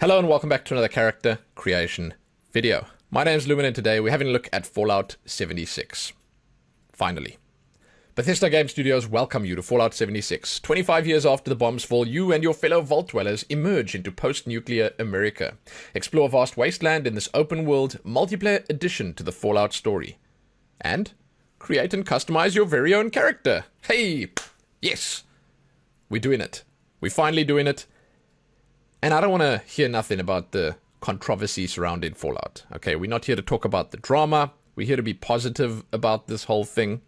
Hello and welcome back to another character creation video. My name is Lumin and today we're having a look at Fallout 76. Finally. Bethesda Game Studios welcome you to Fallout 76. 25 years after the bombs fall, you and your fellow Vault Dwellers emerge into post-nuclear America. Explore a vast wasteland in this open-world, multiplayer addition to the Fallout story. And create and customize your very own character. Hey! Yes! We're doing it. We're finally doing it. And I don't want to hear nothing about the controversy surrounding Fallout. Okay, we're not here to talk about the drama. We're here to be positive about this whole thing.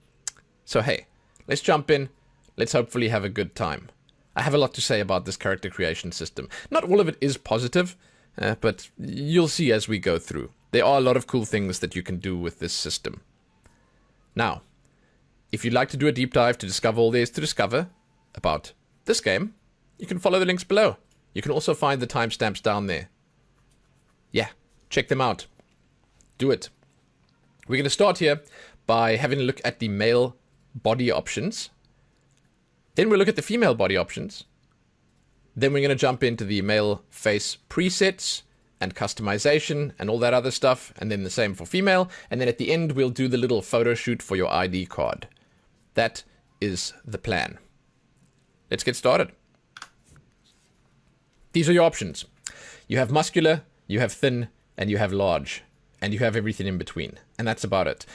So hey, let's jump in. Let's hopefully have a good time. I have a lot to say about this character creation system. Not all of it is positive, but you'll see as we go through. There are a lot of cool things that you can do with this system. Now, if you'd like to do a deep dive to discover all there is to discover about this game, you can follow the links below. You can also find the timestamps down there. Yeah, check them out. Do it. We're going to start here by having a look at the male body options. Then we'll look at the female body options. Then we're going to jump into the male face presets and customization and all that other stuff. And then the same for female. And then at the end, we'll do the little photo shoot for your ID card. That is the plan. Let's get started. These are your options. You have muscular, you have thin, and you have large. And you have everything in between. And that's about it.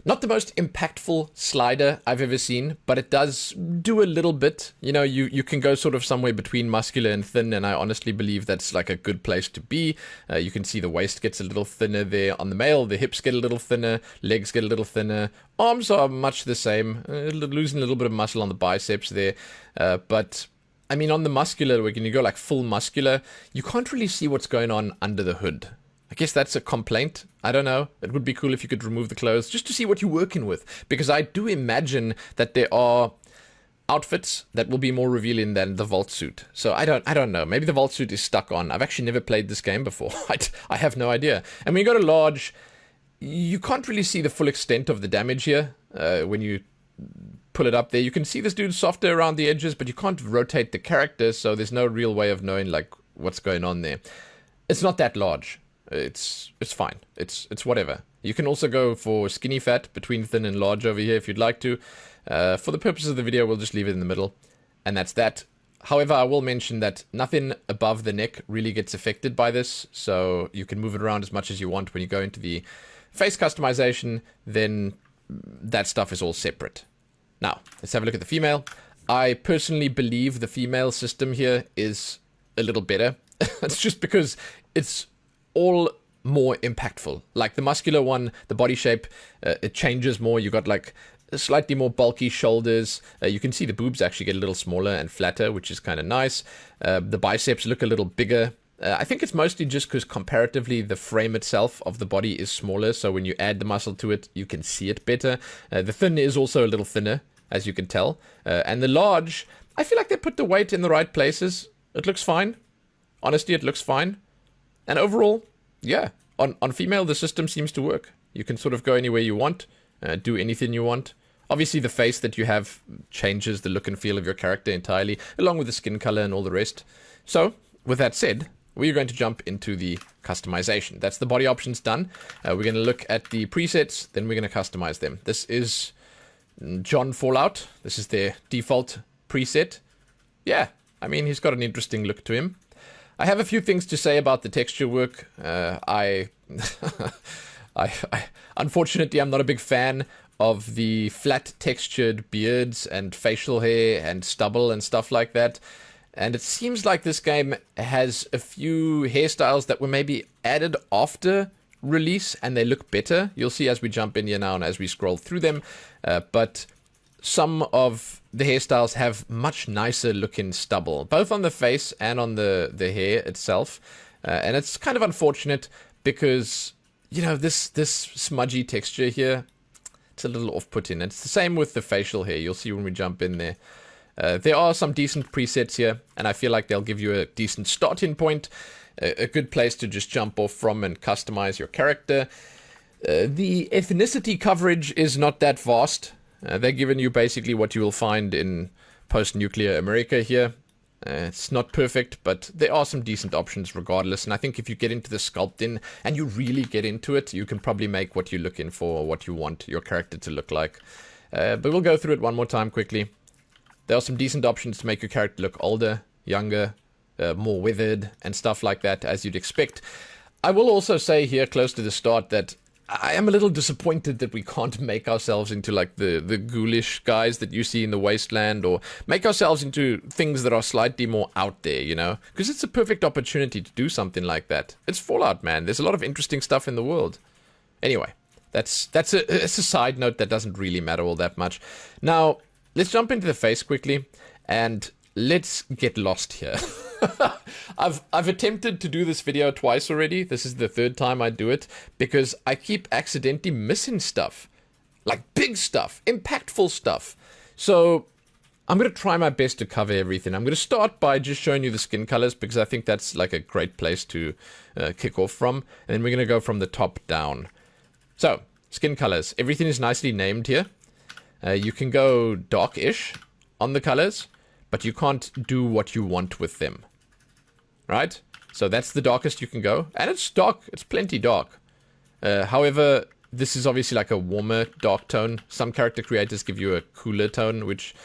Not the most impactful slider I've ever seen, but it does do a little bit. You know, you can go sort of somewhere between muscular and thin, and I honestly believe that's like a good place to be. You can see the waist gets a little thinner there on the male, the hips get a little thinner, legs get a little thinner, arms are much the same, losing a little bit of muscle on the biceps there, but I mean, on the muscular, when you go like full muscular, you can't really see what's going on under the hood. I guess that's a complaint. I don't know. It would be cool if you could remove the clothes just to see what you're working with. Because I do imagine that there are outfits that will be more revealing than the vault suit. So I don't know. Maybe the vault suit is stuck on. I've actually never played this game before. I have no idea. And when you go to large, you can't really see the full extent of the damage here when you pull it up there. You can see this dude's softer around the edges, but you can't rotate the character, so there's no real way of knowing like what's going on there. It's not that large. It's fine. It's whatever. You can also go for skinny fat between thin and large over here if you'd like to. For the purposes of the video, we'll just leave it in the middle, and that's that. However, I will mention that nothing above the neck really gets affected by this, so you can move it around as much as you want. When you go into the face customization, then that stuff is all separate. Now, let's have a look at the female. I personally believe the female system here is a little better. It's just because it's all more impactful. Like the muscular one, the body shape, it changes more. You got like slightly more bulky shoulders. You can see the boobs actually get a little smaller and flatter, which is kind of nice. The biceps look a little bigger. I think it's mostly just because comparatively the frame itself of the body is smaller, so when you add the muscle to it, you can see it better. The thin is also a little thinner, as you can tell. And the large, I feel like they put the weight in the right places. It looks fine. Honestly, it looks fine. And overall, yeah, on female, the system seems to work. You can sort of go anywhere you want, do anything you want. Obviously, the face that you have changes the look and feel of your character entirely, along with the skin color and all the rest. So, with that said, we're going to jump into the customization. That's the body options done. We're going to look at the presets, then we're going to customize them. This is John Fallout. This is their default preset. Yeah, I mean, he's got an interesting look to him. I have a few things to say about the texture work. Unfortunately, I'm not a big fan of the flat textured beards and facial hair and stubble and stuff like that. And it seems like this game has a few hairstyles that were maybe added after release and they look better. You'll see as we jump in here now and as we scroll through them. But some of the hairstyles have much nicer looking stubble, both on the face and on the hair itself. And it's kind of unfortunate because, you know, this smudgy texture here, it's a little off-putting. It's the same with the facial hair. You'll see when we jump in there. There are some decent presets here, and I feel like they'll give you a decent starting point, a good place to just jump off from and customize your character. The ethnicity coverage is not that vast. They're giving you basically what you will find in post-nuclear America here. It's not perfect, but there are some decent options regardless. And I think if you get into the sculpting and you really get into it, you can probably make what you're looking for, or what you want your character to look like. But we'll go through it one more time quickly. There are some decent options to make your character look older, younger, more withered, and stuff like that, as you'd expect. I will also say here, close to the start, that I am a little disappointed that we can't make ourselves into like the ghoulish guys that you see in the wasteland, or make ourselves into things that are slightly more out there, you know? Because it's a perfect opportunity to do something like that. It's Fallout, man. There's a lot of interesting stuff in the world. Anyway, that's a side note that doesn't really matter all that much. Now, let's jump into the face quickly, and let's get lost here. I've attempted to do this video twice already. This is the third time I do it, because I keep accidentally missing stuff. Like big stuff, impactful stuff. So I'm going to try my best to cover everything. I'm going to start by just showing you the skin colors, because I think that's like a great place to kick off from. And then we're going to go from the top down. So, skin colors. Everything is nicely named here. You can go dark-ish on the colors, but you can't do what you want with them. Right? So that's the darkest you can go. And it's dark. It's plenty dark. However, this is obviously like a warmer dark tone. Some character creators give you a cooler tone, which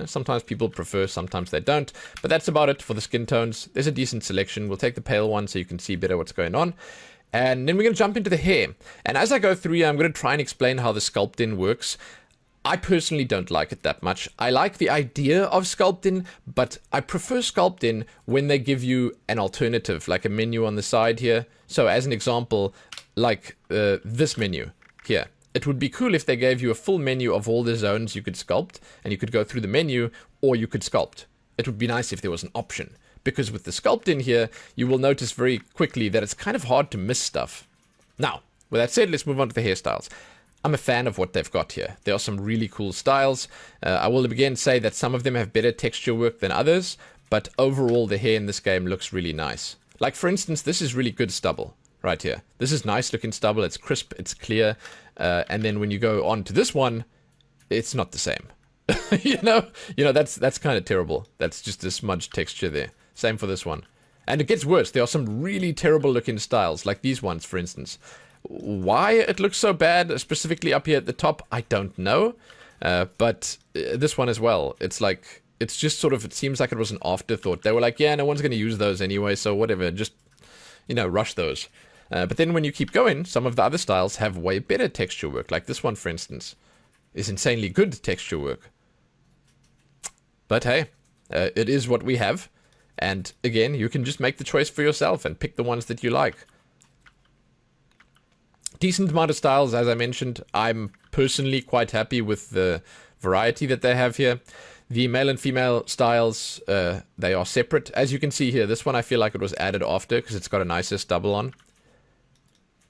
sometimes people prefer, sometimes they don't. But that's about it for the skin tones. There's a decent selection. We'll take the pale one so you can see better what's going on. And then we're going to jump into the hair. And as I go through here, I'm going to try and explain how the sculpting works. I personally don't like it that much. I like the idea of sculpting, but I prefer sculpting when they give you an alternative, like a menu on the side here. So as an example, like this menu here. It would be cool if they gave you a full menu of all the zones you could sculpt, and you could go through the menu, or you could sculpt. It would be nice if there was an option, because with the sculpting here, you will notice very quickly that it's kind of hard to miss stuff. Now, with that said, let's move on to the hairstyles. I'm a fan of what they've got here. There are some really cool styles. I will again say that some of them have better texture work than others, but overall the hair in this game looks really nice. Like for instance, this is really good stubble right here. This is nice looking stubble. It's crisp, it's clear. And then when you go on to this one, it's not the same. you know, that's kind of terrible. That's just a smudged texture there. Same for this one. And it gets worse. There are some really terrible looking styles, like these ones, for instance. Why it looks so bad, specifically up here at the top, I don't know. But this one as well. It's like, it's just sort of, it seems like it was an afterthought. They were like, yeah, no one's going to use those anyway, so whatever, just, rush those. But then when you keep going, some of the other styles have way better texture work. Like this one, for instance, is insanely good texture work. But hey, it is what we have. And again, you can just make the choice for yourself and pick the ones that you like. Decent amount of styles, as I mentioned. I'm personally quite happy with the variety that they have here. The male and female styles, they are separate. As you can see here, this one I feel like it was added after because it's got a nicer stubble on.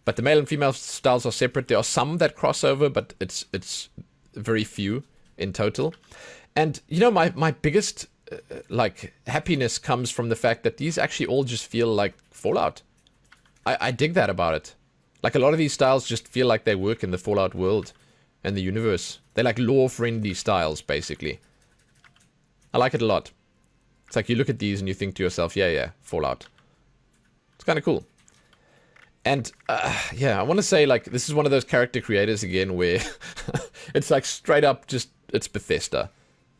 But the male and female styles are separate. There are some that cross over, but it's very few in total. And, my biggest, happiness comes from the fact that these actually all just feel like Fallout. I dig that about it. Like, a lot of these styles just feel like they work in the Fallout world and the universe. They're like lore-friendly styles, basically. I like it a lot. It's like you look at these and you think to yourself, yeah, Fallout. It's kind of cool. And, I want to say, this is one of those character creators again where it's like straight up just, it's Bethesda,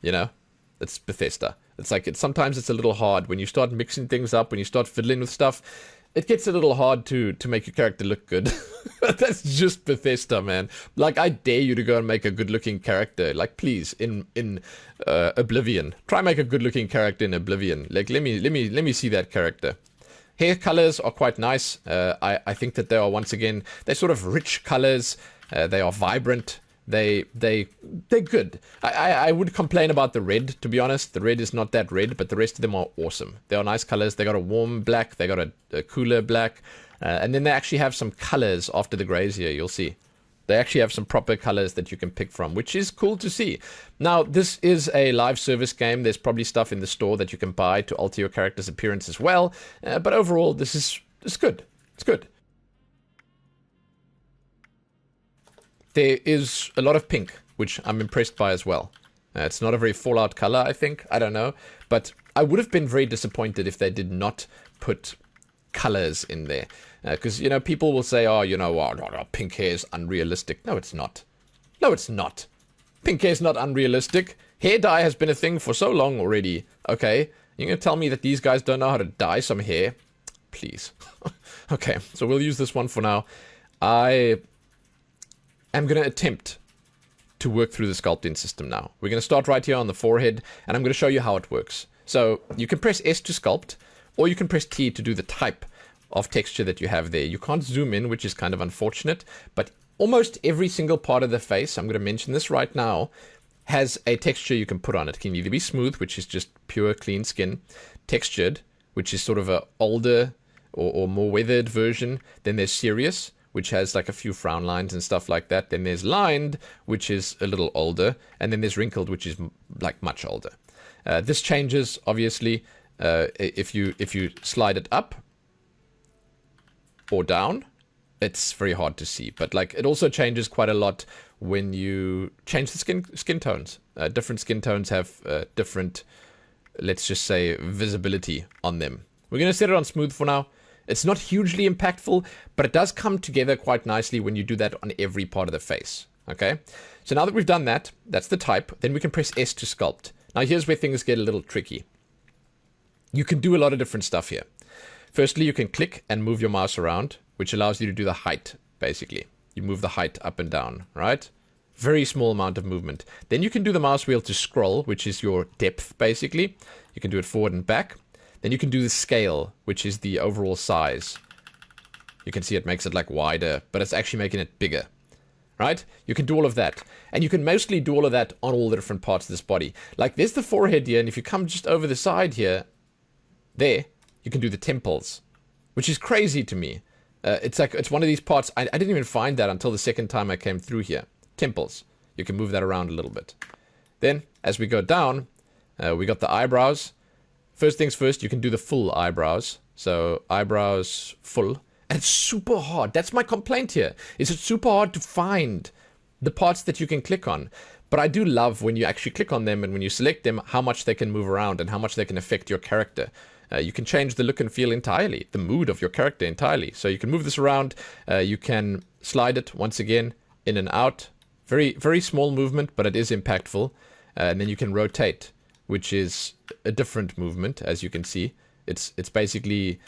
It's Bethesda. It's like, sometimes it's a little hard when you start mixing things up, when you start fiddling with stuff. It gets a little hard to make your character look good. That's just Bethesda, man. Like, I dare you to go and make a good-looking character. Like, please, in Oblivion, try make a good-looking character in Oblivion. Like, let me see that character. Hair colors are quite nice. I think that they are, once again, they're sort of rich colors. They are vibrant. They're good. I would complain about the red, to be honest. The red is not that red, but the rest of them are awesome. They are nice colors. They got a warm black. They got a cooler black. And then they actually have some colors after the grays here, you'll see. They actually have some proper colors that you can pick from, which is cool to see. Now, this is a live service game. There's probably stuff in the store that you can buy to alter your character's appearance as well. But overall, it's good. It's good. There is a lot of pink, which I'm impressed by as well. It's not a very Fallout color, I think. I don't know. But I would have been very disappointed if they did not put colors in there. Because, you know, people will say, oh, you know, pink hair is unrealistic. No, it's not. No, it's not. Pink hair is not unrealistic. Hair dye has been a thing for so long already. Okay, you're going to tell me that these guys don't know how to dye some hair? Please. Okay, so we'll use this one for now. I am going to attempt to work through the sculpting system now. We're going to start right here on the forehead, and I'm going to show you how it works. So you can press S to sculpt, or you can press T to do the type of texture that you have there. You can't zoom in, which is kind of unfortunate, but almost every single part of the face, I'm going to mention this right now, has a texture you can put on it. It can either be smooth, which is just pure clean skin, textured, which is sort of a older or more weathered version. Then there's serious, which has like a few frown lines and stuff like that. Then there's lined, which is a little older, and then there's wrinkled, which is like much older. This changes obviously if you slide it up or down. It's very hard to see, but like it also changes quite a lot when you change the skin tones. Different skin tones have different, let's just say, visibility on them. We're going to set it on smooth for now. It's not hugely impactful, but it does come together quite nicely when you do that on every part of the face. Okay, so now that we've done that, that's the type. Then we can press S to sculpt. Now here's where things get a little tricky. You can do a lot of different stuff here. Firstly, you can click and move your mouse around, which allows you to do the height, basically. You move the height up and down, right? Very small amount of movement. Then you can do the mouse wheel to scroll, which is your depth, basically. You can do it forward and back. Then you can do the scale, which is the overall size. You can see it makes it like wider, but it's actually making it bigger, right? You can do all of that. And you can mostly do all of that on all the different parts of this body. Like there's the forehead here, and if you come just over the side here, there, you can do the temples, which is crazy to me. It's like, it's one of these parts, I didn't even find that until the second time I came through here. Temples. You can move that around a little bit. Then, as we go down, we got the eyebrows. First things first, you can do the full eyebrows. So, eyebrows full. And it's super hard. That's my complaint here. Is it's super hard to find the parts that you can click on. But I do love when you actually click on them and when you select them, how much they can move around and how much they can affect your character. You can change the look and feel entirely, the mood of your character entirely. So you can move this around. You can slide it once again in and out. Very, very small movement, but it is impactful. And then you can rotate, which is a different movement, as you can see. It's basically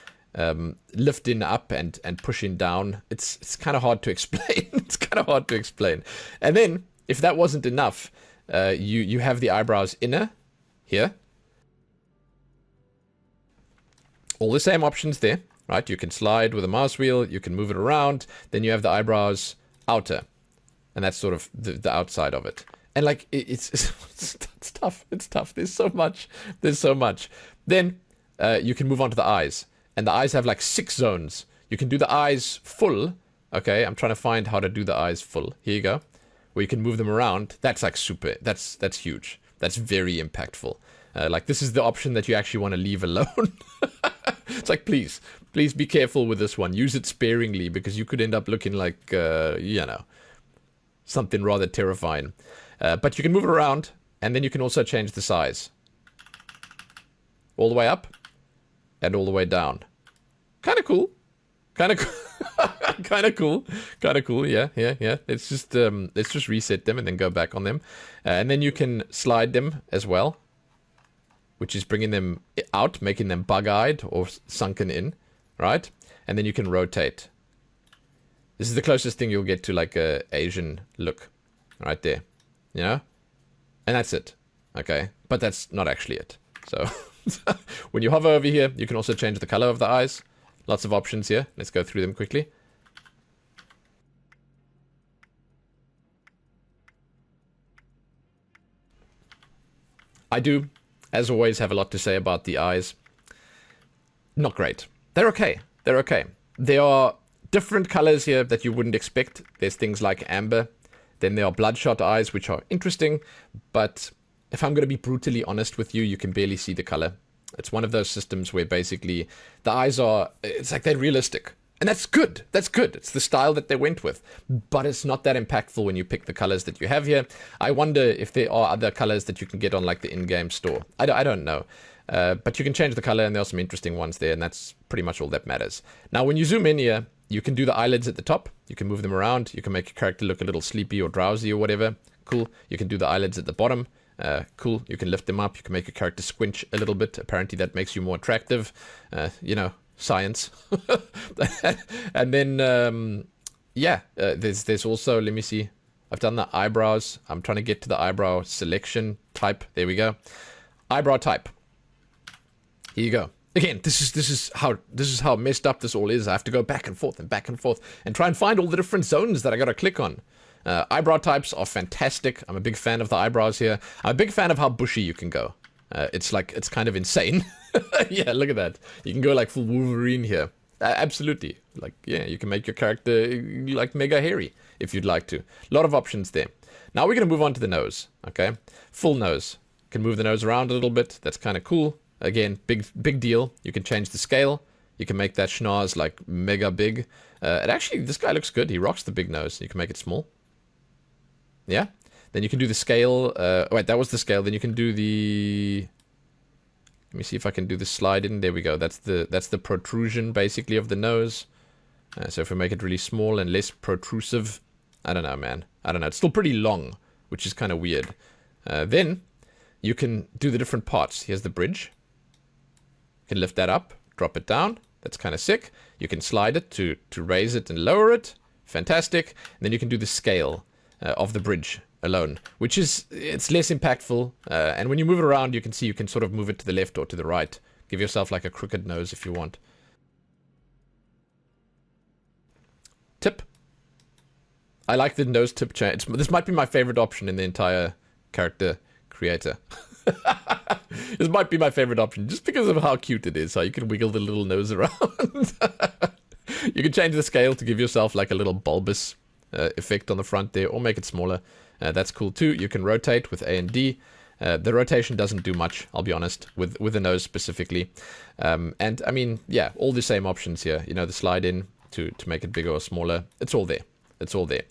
lifting up and pushing down. It's kind of hard to explain. It's kind of hard to explain. And then, if that wasn't enough, you have the eyebrows inner here. All the same options there, right? You can slide with a mouse wheel, you can move it around, then you have the eyebrows outer. And that's sort of the outside of it. And like, it's tough. It's tough. There's so much. There's so much. Then you can move on to the eyes. And the eyes have like 6 zones. You can do the eyes full. Okay, I'm trying to find how to do the eyes full. Here you go. Where you can move them around. That's like super. That's huge. That's very impactful. Like this is the option that you actually want to leave alone. It's like, please be careful with this one. Use it sparingly because you could end up looking like, you know, something rather terrifying. But you can move it around, and then you can also change the size. All the way up, and all the way down. Kind of cool. Kind of cool. Kind of cool. Yeah. Let's just reset them and then go back on them. And then you can slide them as well, which is bringing them out, making them bug-eyed or sunken in, right? And then you can rotate. This is the closest thing you'll get to like a Asian look, right there, you know? And that's it, okay? But that's not actually it. So when you hover over here, you can also change the color of the eyes. Lots of options here. Let's go through them quickly. I do, as always, have a lot to say about the eyes. Not great. They're okay. They're okay. There are different colors here that you wouldn't expect. There's things like amber. Then there are bloodshot eyes, which are interesting. But if I'm going to be brutally honest with you, you can barely see the color. It's one of those systems where basically the eyes are, it's like they're realistic. And that's good. That's good. It's the style that they went with. But it's not that impactful when you pick the colors that you have here. I wonder if there are other colors that you can get on like the in-game store. I don't know. But you can change the color, and there are some interesting ones there, and that's pretty much all that matters. Now, when you zoom in here, you can do the eyelids at the top. You can move them around. You can make your character look a little sleepy or drowsy or whatever. Cool. You can do the eyelids at the bottom. Cool. You can lift them up. You can make your character squinch a little bit. Apparently, that makes you more attractive. You know, science. And then, there's also, let me see. I've done the eyebrows. I'm trying to get to the eyebrow selection type. There we go. Eyebrow type. Here you go. Again, this is how messed up this all is. I have to go back and forth and try and find all the different zones that I got to click on. Eyebrow types are fantastic. I'm a big fan of the eyebrows here. I'm a big fan of how bushy you can go. It's kind of insane. Yeah, look at that. You can go like full Wolverine here. Absolutely. Like, yeah, you can make your character like mega hairy if you'd like to. A lot of options there. Now we're going to move on to the nose. Okay, full nose. Can move the nose around a little bit. That's kind of cool. Again, big deal. You can change the scale. You can make that schnoz like mega big. And actually, this guy looks good. He rocks the big nose. You can make it small. Yeah. Then you can do the scale. Wait, that was the scale. Then you can do the... Let me see if I can do the slide in. There we go. That's the protrusion, basically, of the nose. So if we make it really small and less protrusive... I don't know, man. I don't know. It's still pretty long, which is kind of weird. Then you can do the different parts. Here's the bridge. You can lift that up, drop it down. That's kind of sick. You can slide it to raise it and lower it. Fantastic. And then you can do the scale of the bridge alone, which is, it's less impactful. And when you move it around, you can see you can sort of move it to the left or to the right. Give yourself like a crooked nose if you want. Tip. I like the nose tip change. This might be my favorite option in the entire character creator. This might be my favorite option just because of how cute it is. How you can wiggle the little nose around. You can change the scale to give yourself like a little bulbous effect on the front there, or make it smaller. That's cool too. You can rotate with A and D. The rotation doesn't do much, I'll be honest, with the nose specifically. And I mean, yeah, all the same options here. You know, the slide in to make it bigger or smaller. It's all there. It's all there.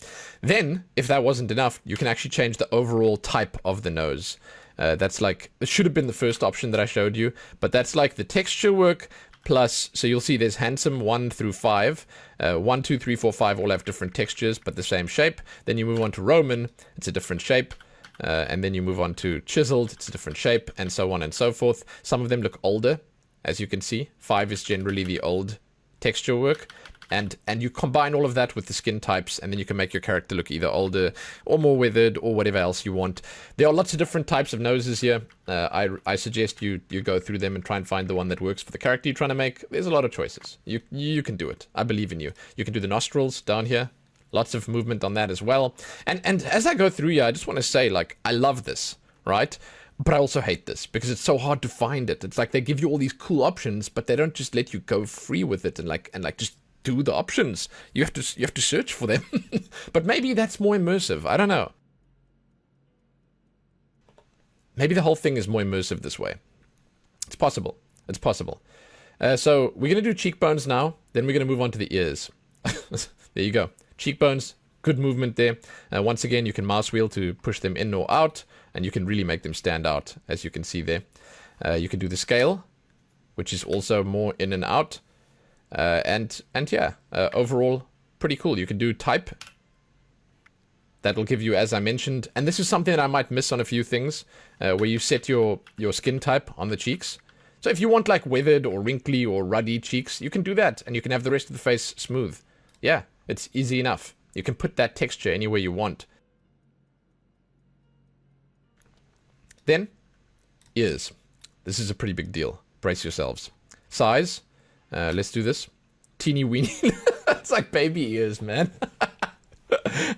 Then, if that wasn't enough, you can actually change the overall type of the nose. That's like, it should have been the first option that I showed you, but that's like the texture work plus, so you'll see there's handsome 1 through 5. 1, 2, 3, 4, 5 all have different textures, but the same shape. Then you move on to Roman, it's a different shape. And then you move on to chiseled, it's a different shape, and so on and so forth. Some of them look older, as you can see. 5 is generally the old texture work. And you combine all of that with the skin types, and then you can make your character look either older or more withered or whatever else you want. There are lots of different types of noses here. I suggest you go through them and try and find the one that works for the character you're trying to make. There's a lot of choices. You can do it. I believe in you. You can do the nostrils down here. Lots of movement on that as well. And as I go through here, I just want to say, like, I love this, right? But I also hate this because it's so hard to find it. It's like they give you all these cool options, but they don't just let you go free with it and just do the options. You have to search for them. But maybe that's more immersive. I don't know. Maybe the whole thing is more immersive this way. It's possible. It's possible. So we're going to do cheekbones now. Then we're going to move on to the ears. There you go. Cheekbones. Good movement there. Once again, you can mouse wheel to push them in or out. And you can really make them stand out, as you can see there. You can do the scale, which is also more in and out. And yeah, overall, pretty cool. You can do type. That'll give you, as I mentioned, and this is something that I might miss on a few things, where you set your skin type on the cheeks. So if you want like weathered or wrinkly or ruddy cheeks, you can do that, and you can have the rest of the face smooth. Yeah, it's easy enough. You can put that texture anywhere you want. Then, ears. This is a pretty big deal. Brace yourselves. Size. Let's do this. Teeny weeny. It's like baby ears, man.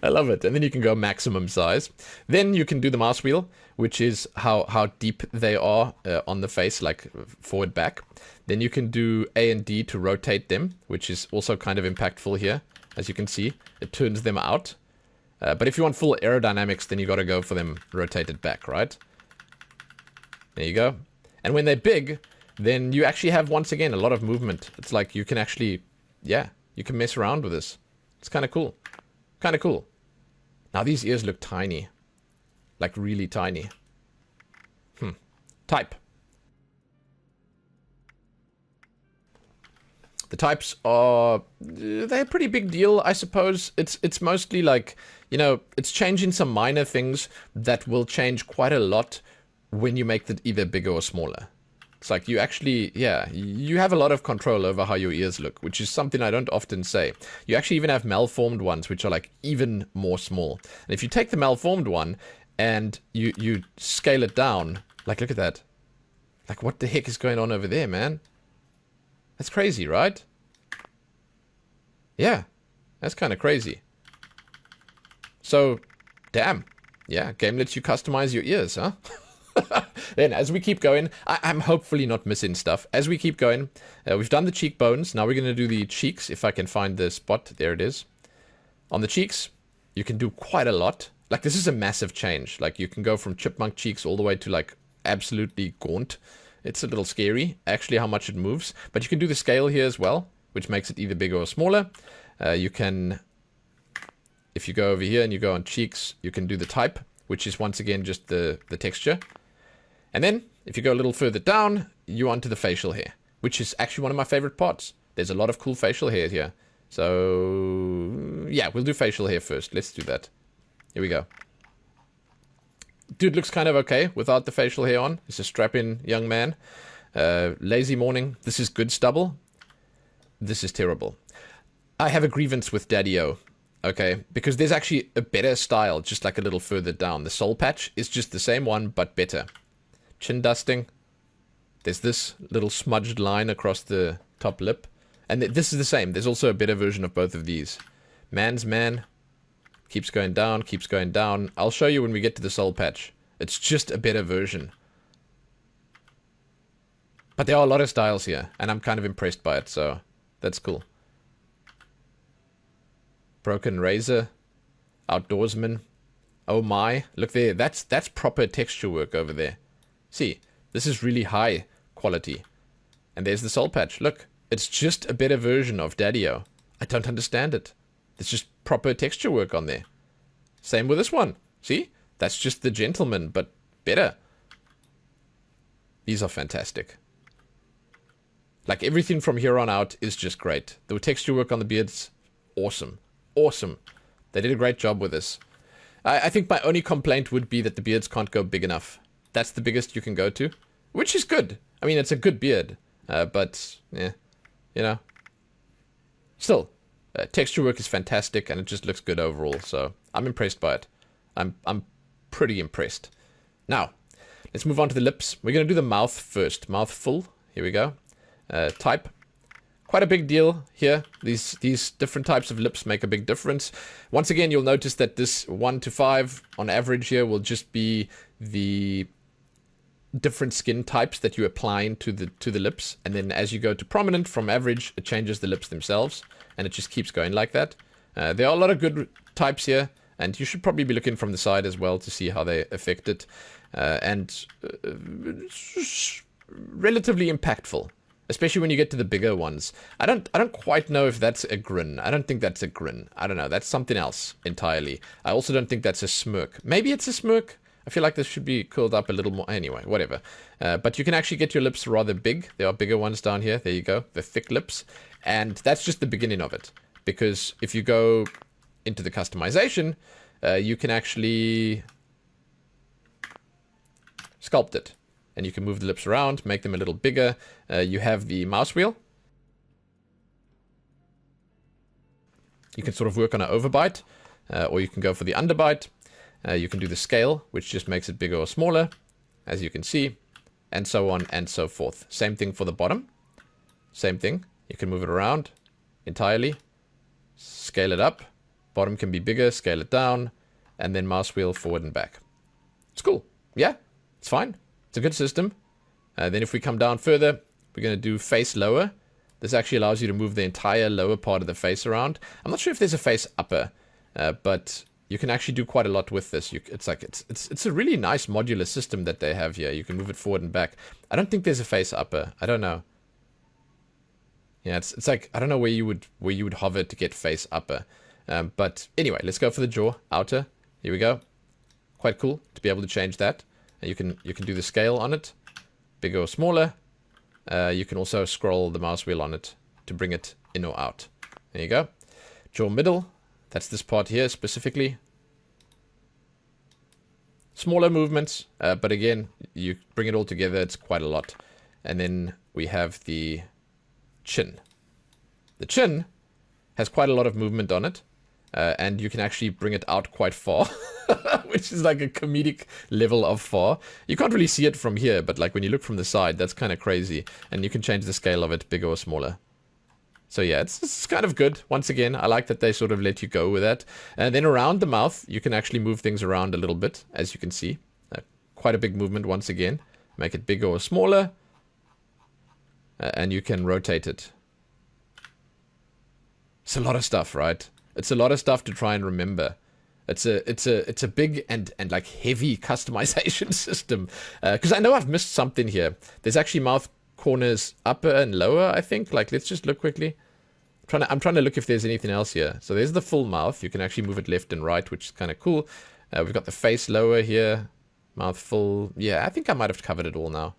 I love it. And then you can go maximum size. Then you can do the mouse wheel, which is how deep they are on the face, like forward, back. Then you can do A and D to rotate them, which is also kind of impactful here. As you can see, it turns them out. But if you want full aerodynamics, then you got to go for them rotated back, right? There you go. And when they're big, then you actually have, once again, a lot of movement. It's like you can actually, yeah, you can mess around with this. It's kind of cool. Kind of cool. Now these ears look tiny. Like really tiny. Type. The types are, they're a pretty big deal, I suppose. It's mostly like, you know, it's changing some minor things that will change quite a lot when you make it either bigger or smaller. It's like you actually, yeah, you have a lot of control over how your ears look, which is something I don't often say. You actually even have malformed ones, which are like even more small. And if you take the malformed one and you scale it down, like look at that. Like what the heck is going on over there, man? That's crazy, right? Yeah, that's kind of crazy. So, damn. Yeah, game lets you customize your ears, huh? Then, as we keep going, I'm hopefully not missing stuff. As we keep going, we've done the cheekbones. Now we're going to do the cheeks, if I can find the spot. There it is. On the cheeks, you can do quite a lot. Like, this is a massive change. Like, you can go from chipmunk cheeks all the way to, like, absolutely gaunt. It's a little scary, actually, how much it moves. But you can do the scale here as well, which makes it either bigger or smaller. You can, if you go over here and you go on cheeks, you can do the type, which is once again just the texture. And then, if you go a little further down, you're onto the facial hair, which is actually one of my favorite parts. There's a lot of cool facial hair here. So, yeah, we'll do facial hair first. Let's do that. Here we go. Dude looks kind of okay without the facial hair on. He's a strapping young man. Lazy morning. This is good stubble. This is terrible. I have a grievance with Daddy-O. Okay, because there's actually a better style just like a little further down. The soul patch is just the same one, but better. Chin dusting. There's this little smudged line across the top lip. And this is the same. There's also a better version of both of these. Man's man. Keeps going down, keeps going down. I'll show you when we get to the soul patch. It's just a better version. But there are a lot of styles here, and I'm kind of impressed by it, so that's cool. Broken razor. Outdoorsman. Oh my. Look there. That's proper texture work over there. See, this is really high quality. And there's the soul patch. Look, it's just a better version of Daddy-O. I don't understand it. It's just proper texture work on there. Same with this one. See? That's just the gentleman, but better. These are fantastic. Like, everything from here on out is just great. The texture work on the beards, awesome. Awesome. They did a great job with this. I think my only complaint would be that the beards can't go big enough. That's the biggest you can go to. Which is good. I mean, it's a good beard. But, yeah. You know. Still. Texture work is fantastic, and it just looks good overall, so I'm impressed by it. I'm pretty impressed. Now, let's move on to the lips. We're going to do the mouth first. Mouth full. Here we go. Type. Quite a big deal here. These different types of lips make a big difference. Once again, you'll notice that this 1 to 5 on average here will just be the different skin types that you're applying to the lips, and then as you go to prominent from average, it changes the lips themselves, and it just keeps going like that. There are a lot of good types here, and you should probably be looking from the side as well to see how they affect it, and relatively impactful, especially when you get to the bigger ones. I don't quite know if that's a grin. I don't think that's a grin. I don't know. That's something else entirely. I also don't think that's a smirk. Maybe it's a smirk. I feel like this should be curled up a little more. Anyway, whatever. But you can actually get your lips rather big. There are bigger ones down here. There you go. The thick lips. And that's just the beginning of it. Because if you go into the customization, you can actually sculpt it. And you can move the lips around, make them a little bigger. You have the mouse wheel. You can sort of work on an overbite. Or you can go for the underbite. You can do the scale, which just makes it bigger or smaller, as you can see, and so on and so forth. Same thing for the bottom. Same thing. You can move it around entirely, scale it up. Bottom can be bigger, scale it down, and then mouse wheel forward and back. It's cool. Yeah, it's fine. It's a good system. Then if we come down further, we're going to do face lower. This actually allows you to move the entire lower part of the face around. I'm not sure if there's a face upper, but you can actually do quite a lot with this. It's a really nice modular system that they have here. You can move it forward and back. I don't think there's a face upper. I don't know. Yeah, it's like I don't know where you would hover to get face upper. But anyway, let's go for the jaw outer. Here we go. Quite cool to be able to change that. And you can do the scale on it, bigger or smaller. You can also scroll the mouse wheel on it to bring it in or out. There you go. Draw middle. That's this part here specifically. Smaller movements, but again, you bring it all together, it's quite a lot. And then we have the chin. The chin has quite a lot of movement on it, and you can actually bring it out quite far, which is like a comedic level of far. You can't really see it from here, but like when you look from the side, that's kind of crazy. And you can change the scale of it, bigger or smaller. So yeah, it's kind of good. Once again, I like that they sort of let you go with that. And then around the mouth, you can actually move things around a little bit, as you can see. Quite a big movement once again. Make it bigger or smaller. And you can rotate it. It's a lot of stuff, right? It's a lot of stuff to try and remember. It's a big and like heavy customization system. Because I know I've missed something here. There's actually mouth corners upper and lower, I think. Like, let's just look quickly. I'm trying to look if there's anything else here. So there's the full mouth. You can actually move it left and right, which is kind of cool. We've got the face lower here. Mouth full. Yeah, I think I might have covered it all now.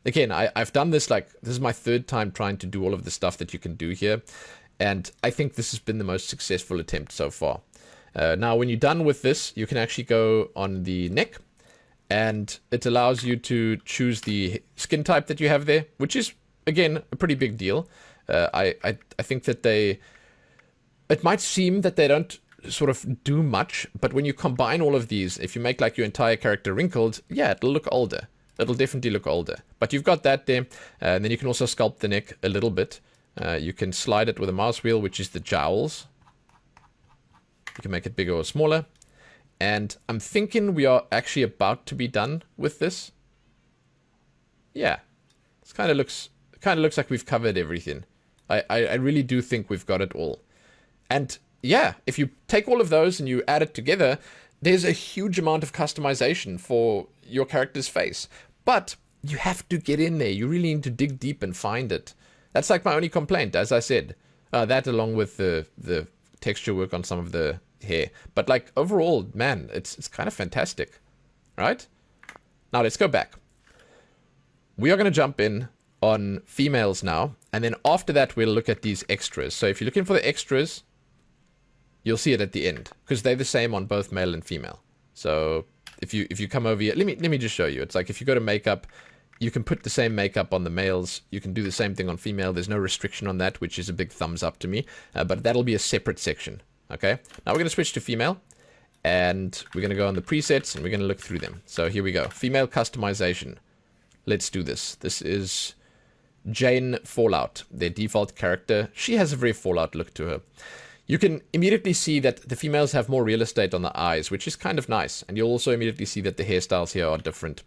Again, I've done this, like, this is my third time trying to do all of the stuff that you can do here. And I think this has been the most successful attempt so far. Now, when you're done with this, you can actually go on the neck. And it allows you to choose the skin type that you have there, which is, again, a pretty big deal. I think that it might seem that they don't sort of do much, but when you combine all of these, if you make like your entire character wrinkled, yeah, it'll look older. It'll definitely look older. But you've got that there, and then you can also sculpt the neck a little bit. You can slide it with a mouse wheel, which is the jowls. You can make it bigger or smaller. And I'm thinking we are actually about to be done with this. Yeah. It kind of looks like we've covered everything. I really do think we've got it all. And yeah, if you take all of those and you add it together, there's a huge amount of customization for your character's face. But you have to get in there. You really need to dig deep and find it. That's like my only complaint, as I said. That along with the texture work on some of the hair. But like overall, man, it's kind of fantastic. Right? Now let's go back. We are going to jump in on females now. And then after that, we'll look at these extras. So if you're looking for the extras, you'll see it at the end. Because they're the same on both male and female. So if you come over here, let me just show you. It's like if you go to makeup, you can put the same makeup on the males. You can do the same thing on female. There's no restriction on that, which is a big thumbs up to me. But that'll be a separate section. Okay. Now we're going to switch to female. And we're going to go on the presets and we're going to look through them. So here we go. Female customization. Let's do this. This is Jane Fallout, their default character. She has a very Fallout look to her. You can immediately see that the females have more real estate on the eyes, which is kind of nice. And you'll also immediately see that the hairstyles here are different.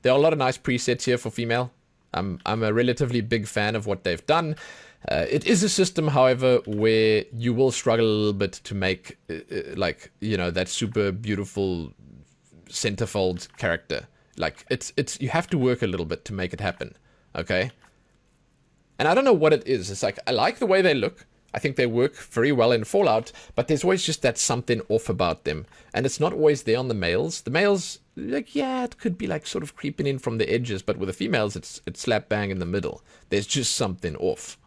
There are a lot of nice presets here for female. I'm a relatively big fan of what they've done. It is a system, however, where you will struggle a little bit to make, like, you know, that super beautiful centerfold character. Like, it's you have to work a little bit to make it happen, okay? And I don't know what it is. It's like, I like the way they look. I think they work very well in Fallout, but there's always just that something off about them. And it's not always there on the males. The males, like, yeah, it could be like sort of creeping in from the edges, but with the females, it's slap bang in the middle. There's just something off.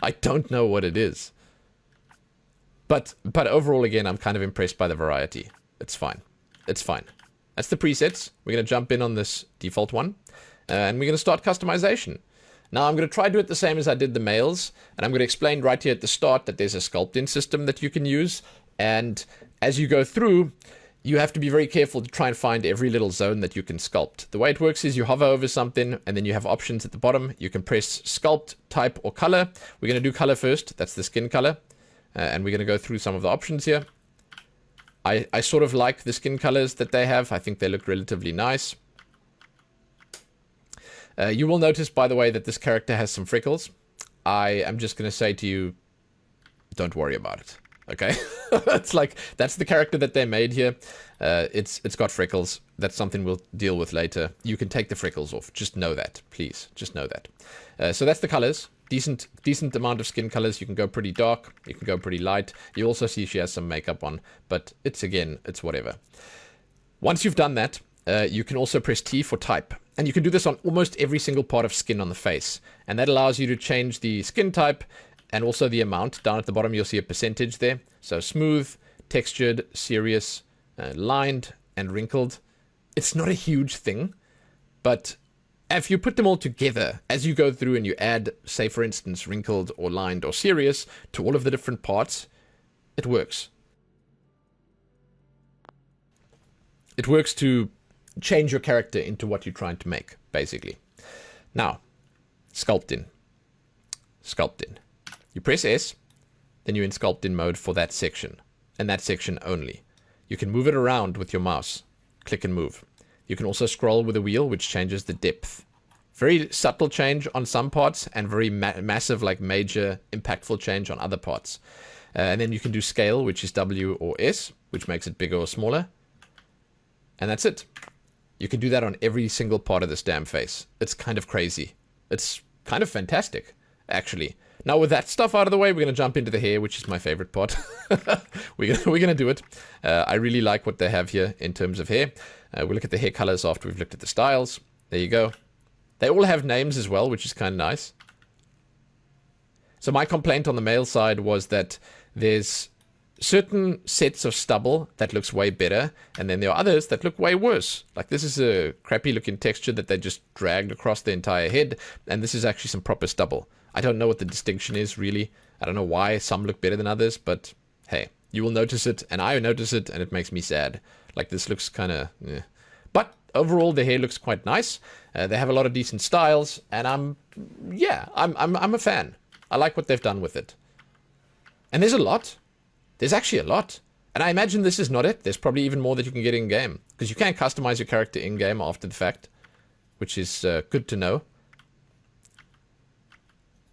I don't know what it is. But overall, again, I'm kind of impressed by the variety. It's fine. It's fine. That's the presets. We're going to jump in on this default one. And we're going to start customization. Now, I'm going to try to do it the same as I did the males. And I'm going to explain right here at the start that there's a sculpting system that you can use. And as you go through, you have to be very careful to try and find every little zone that you can sculpt. The way it works is you hover over something, and then you have options at the bottom. You can press sculpt, type, or color. We're going to do color first. That's the skin color. And we're going to go through some of the options here. I sort of like the skin colors that they have. I think they look relatively nice. You will notice, by the way, that this character has some freckles. I am just going to say to you, don't worry about it. Okay? It's like, that's the character that they made here. It's got freckles. That's something we'll deal with later. You can take the freckles off. Just know that, please. Just know that. So that's the colors. Decent amount of skin colors. You can go pretty dark. You can go pretty light. You also see she has some makeup on. But it's whatever. Once you've done that, you can also press T for type. And you can do this on almost every single part of skin on the face. And that allows you to change the skin type and also the amount. Down at the bottom, you'll see a percentage there. So smooth, textured, serious, lined, and wrinkled. It's not a huge thing, but if you put them all together, as you go through and you add, say, for instance, wrinkled or lined or serious to all of the different parts, it works. It works to change your character into what you're trying to make, basically. Now, sculpt in. Sculpt in. You press S, then you're in sculpt in mode for that section, and that section only. You can move it around with your mouse. Click and move. You can also scroll with a wheel, which changes the depth. Very subtle change on some parts, and very massive, like major, impactful change on other parts. And then you can do scale, which is W or S, which makes it bigger or smaller. And that's it. You can do that on every single part of this damn face. It's kind of crazy. It's kind of fantastic, actually. Now, with that stuff out of the way, we're going to jump into the hair, which is my favorite part. we're going to do it. I really like what they have here in terms of hair. We'll look at the hair colors after we've looked at the styles. There you go. They all have names as well, which is kind of nice. So my complaint on the male side was that there's certain sets of stubble that looks way better, and then there are others that look way worse. Like this is a crappy looking texture that they just dragged across the entire head, and this is actually some proper stubble. I don't know what the distinction is, really. I don't know why some look better than others, but hey, you will notice it, and I notice it, and it makes me sad. Like, this looks kind of... But overall, the hair looks quite nice. They have a lot of decent styles, and I'm a fan. I like what they've done with it. And there's a lot. There's actually a lot. And I imagine this is not it. There's probably even more that you can get in-game. Because you can customize your character in-game after the fact, which is good to know.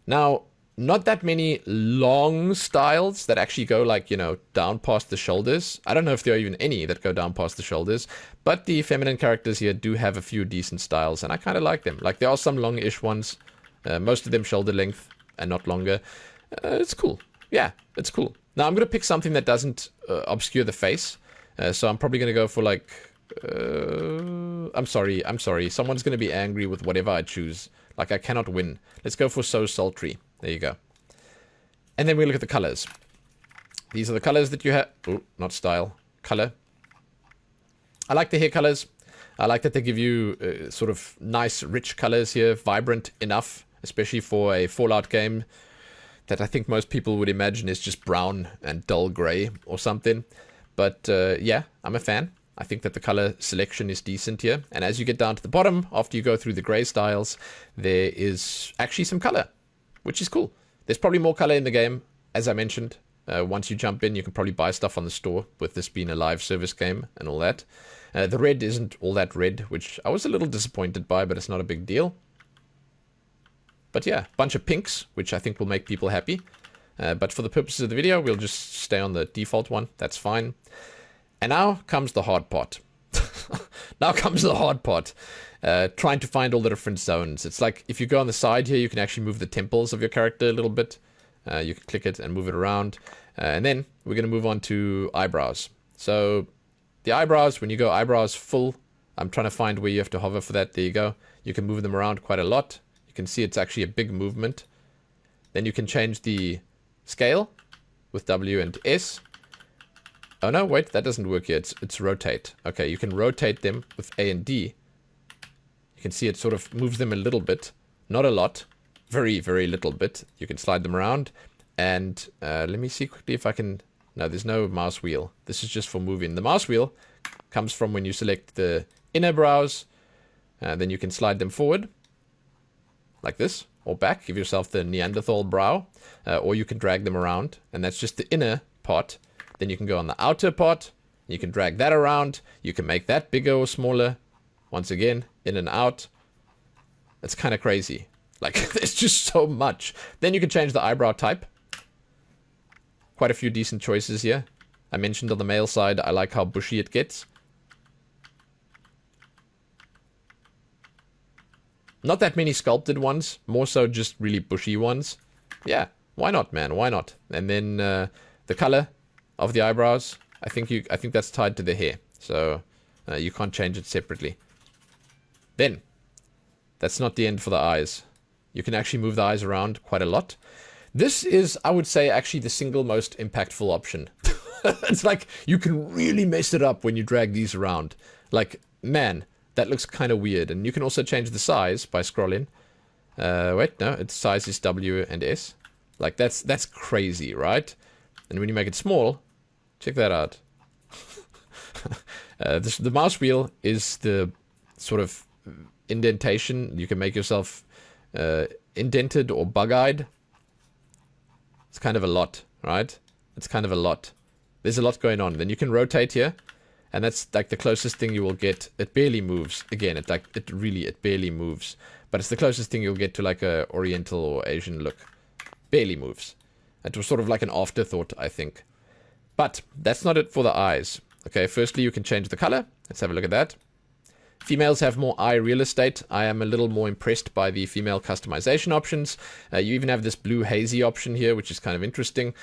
Now, not that many long styles that actually go, like, you know, down past the shoulders. I don't know if there are even any that go down past the shoulders. But the feminine characters here do have a few decent styles, and I kind of like them. Like, there are some long-ish ones. Most of them shoulder length and not longer. It's cool. Yeah, it's cool. Now, I'm going to pick something that doesn't obscure the face. So I'm probably going to go for, like... I'm sorry. Someone's going to be angry with whatever I choose. Like, I cannot win. Let's go for So Sultry. There you go. And then we look at the colors. These are the colors that you have. Oh, not style. Color. I like the hair colors. I like that they give you sort of nice, rich colors here. Vibrant enough, especially for a Fallout game that I think most people would imagine is just brown and dull gray or something. But yeah, I'm a fan. I think that the color selection is decent here. And as you get down to the bottom, after you go through the gray styles, there is actually some color, which is cool. There's probably more color in the game, as I mentioned. Once you jump in, you can probably buy stuff on the store, with this being a live service game and all that. The red isn't all that red, which I was a little disappointed by, but it's not a big deal. But yeah, bunch of pinks, which I think will make people happy. But for the purposes of the video, we'll just stay on the default one. That's fine. And now comes the hard part. Trying to find all the different zones. It's like, if you go on the side here, you can actually move the temples of your character a little bit. You can click it and move it around. And then we're going to move on to eyebrows. So the eyebrows, when you go eyebrows full, I'm trying to find where you have to hover for that. There you go. You can move them around quite a lot. You can see it's actually a big movement. Then you can change the scale with W and S. Oh no, wait, that doesn't work yet. It's rotate. Okay, you can rotate them with A and D. You can see it sort of moves them a little bit. Not a lot. Very, very little bit. You can slide them around. And let me see quickly if I can... No, there's no mouse wheel. This is just for moving. The mouse wheel comes from when you select the inner brows. Then you can slide them forward. Like this. Or back. Give yourself the Neanderthal brow. Or you can drag them around. And that's just the inner part. Then you can go on the outer part. You can drag that around. You can make that bigger or smaller. Once again, in and out. It's kind of crazy. Like, there's just so much. Then you can change the eyebrow type. Quite a few decent choices here. I mentioned on the male side, I like how bushy it gets. Not that many sculpted ones. More so just really bushy ones. Yeah, why not, man? Why not? And then the color of the eyebrows, I think that's tied to the hair, so you can't change it separately. Then That's not the end for the eyes. You can actually move the eyes around quite a lot. This is, I would say, actually the single most impactful option. It's like you can really mess it up when you drag these around. Like, man, that looks kind of weird. And you can also change the size by scrolling. Wait, no, its size is W and S. Like, that's crazy, right? And when you make it small, check that out. The mouse wheel is the sort of indentation. You can make yourself indented or bug-eyed. It's kind of a lot, right? It's kind of a lot. There's a lot going on. Then you can rotate here, and that's like the closest thing you will get. It barely moves. Again, it barely moves. But it's the closest thing you'll get to like a Oriental or Asian look. Barely moves. It was sort of like an afterthought, I think. But that's not it for the eyes. Okay, firstly, you can change the color. Let's have a look at that. Females have more eye real estate. I am a little more impressed by the female customization options. You even have this blue hazy option here, which is kind of interesting.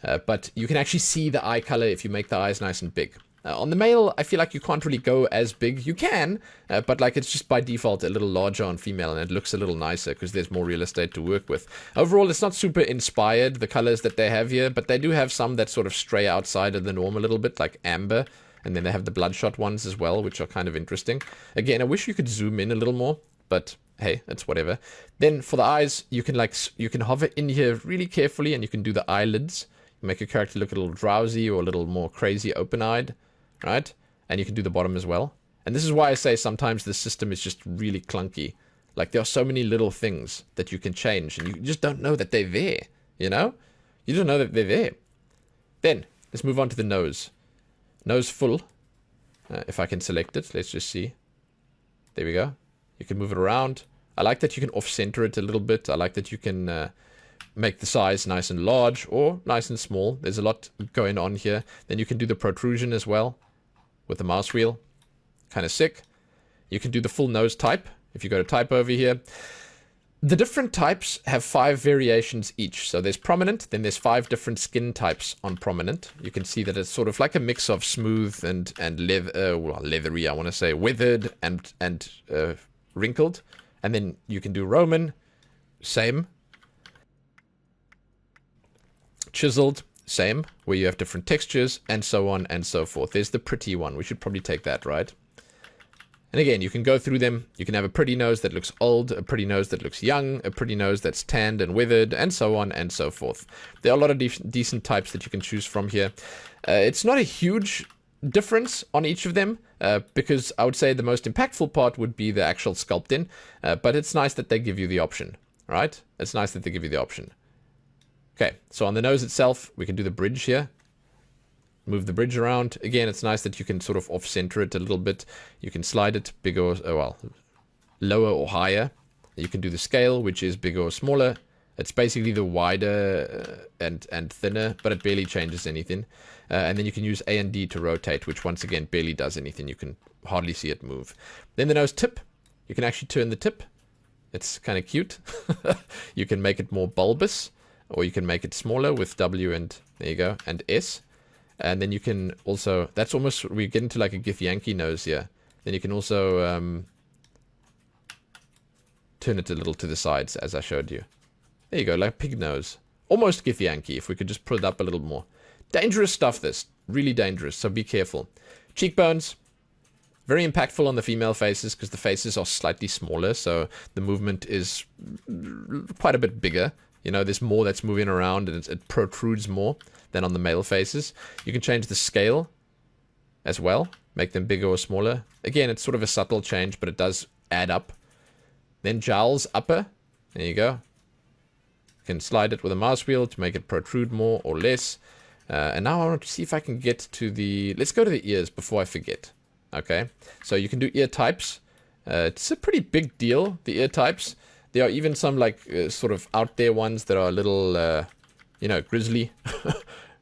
But you can actually see the eye color if you make the eyes nice and big. On the male, I feel like you can't really go as big. You can, but like it's just by default a little larger on female, and it looks a little nicer because there's more real estate to work with. Overall, it's not super inspired, the colors that they have here, but they do have some that sort of stray outside of the norm a little bit, like amber. And then they have the bloodshot ones as well, which are kind of interesting. Again, I wish you could zoom in a little more, but hey, it's whatever. Then for the eyes, you can hover in here really carefully, and you can do the eyelids. You make your character look a little drowsy or a little more crazy open-eyed, right? And you can do the bottom as well. And this is why I say sometimes the system is just really clunky. Like, there are so many little things that you can change, and you just don't know that they're there, you know? You don't know that they're there. Then, let's move on to the nose. Nose full. If I can select it, let's just see. There we go. You can move it around. I like that you can off-center it a little bit. I like that you can make the size nice and large or nice and small. There's a lot going on here. Then you can do the protrusion as well with the mouse wheel. Kind of sick. You can do the full nose type if you go to type over here. The different types have 5 variations each. So there's prominent, then there's 5 different skin types on prominent. You can see that it's sort of like a mix of smooth and leathery, I want to say, withered and wrinkled. And then you can do Roman, same. Chiseled, same, where you have different textures, and so on and so forth. There's the pretty one. We should probably take that, right? And again, you can go through them. You can have a pretty nose that looks old, a pretty nose that looks young, a pretty nose that's tanned and withered, and so on and so forth. There are a lot of decent types that you can choose from here. It's not a huge difference on each of them, because I would say the most impactful part would be the actual sculpting, but it's nice that they give you the option, right? It's nice that they give you the option. Okay, so on the nose itself, we can do the bridge here. Move the bridge around. Again, it's nice that you can sort of off-center it a little bit. You can slide it bigger or, well, lower or higher. You can do the scale, which is bigger or smaller. It's basically the wider and thinner, but it barely changes anything. And then you can use A and D to rotate, which once again barely does anything. You can hardly see it move. Then the nose tip. You can actually turn the tip. It's kind of cute. You can make it more bulbous, or you can make it smaller with W and, there you go, and S. And then you can also, that's almost, we get into like a Githyanki nose here. Then you can also turn it a little to the sides, as I showed you. There you go, like pig nose. Almost Githyanki, if we could just pull it up a little more. Dangerous stuff, this. Really dangerous, so be careful. Cheekbones. Very impactful on the female faces, because the faces are slightly smaller, so the movement is quite a bit bigger. You know, there's more that's moving around, and it protrudes more than on the male faces. You can change the scale as well, make them bigger or smaller. Again, it's sort of a subtle change, but it does add up. Then jowls upper, there you go. You can slide it with a mouse wheel to make it protrude more or less. And now I want to see if I can get to the, let's go to the ears before I forget. Okay, so you can do ear types. It's a pretty big deal, the ear types. There are even some like sort of out there ones that are a little, you know, grisly.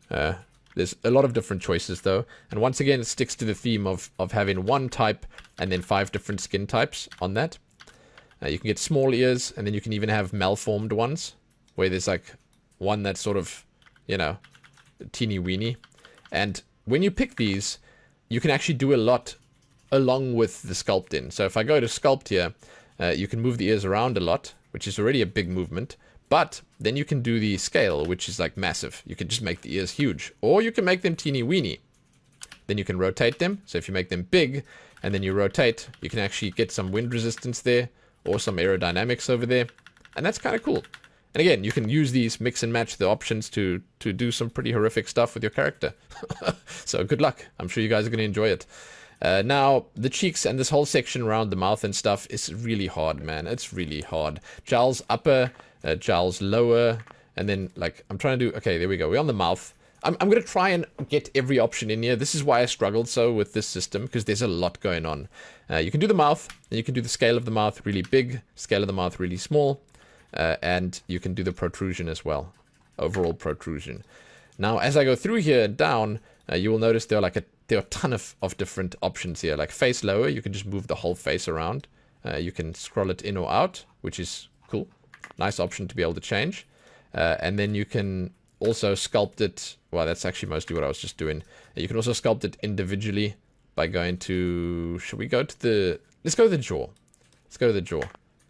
There's a lot of different choices though. And once again, it sticks to the theme of having one type and then 5 different skin types on that. You can get small ears, and then you can even have malformed ones, where there's like one that's sort of, you know, teeny weeny. And when you pick these, you can actually do a lot along with the sculpting. So if I go to sculpt here, you can move the ears around a lot, which is already a big movement. But then you can do the scale, which is like massive. You can just make the ears huge, or you can make them teeny weeny. Then you can rotate them. So if you make them big and then you rotate, you can actually get some wind resistance there or some aerodynamics over there. And that's kind of cool. And again, you can use these, mix and match the options to do some pretty horrific stuff with your character. So good luck. I'm sure you guys are going to enjoy it. Now, the cheeks and this whole section around the mouth and stuff is really hard, man. It's really hard. Jowls upper, jowls lower, and then, like, I'm trying to do... Okay, there we go. We're on the mouth. I'm going to try and get every option in here. This is why I struggled so with this system, because there's a lot going on. You can do the mouth, and you can do the scale of the mouth really big, scale of the mouth really small, and you can do the protrusion as well, overall protrusion. Now, as I go through here and down, you will notice there are a ton of different options here. Like face lower, you can just move the whole face around. You can scroll it in or out, which is cool. Nice option to be able to change. And then you can also sculpt it. Well, that's actually mostly what I was just doing. You can also sculpt it individually by going to... Should we go to the... Let's go to the jaw. Let's go to the jaw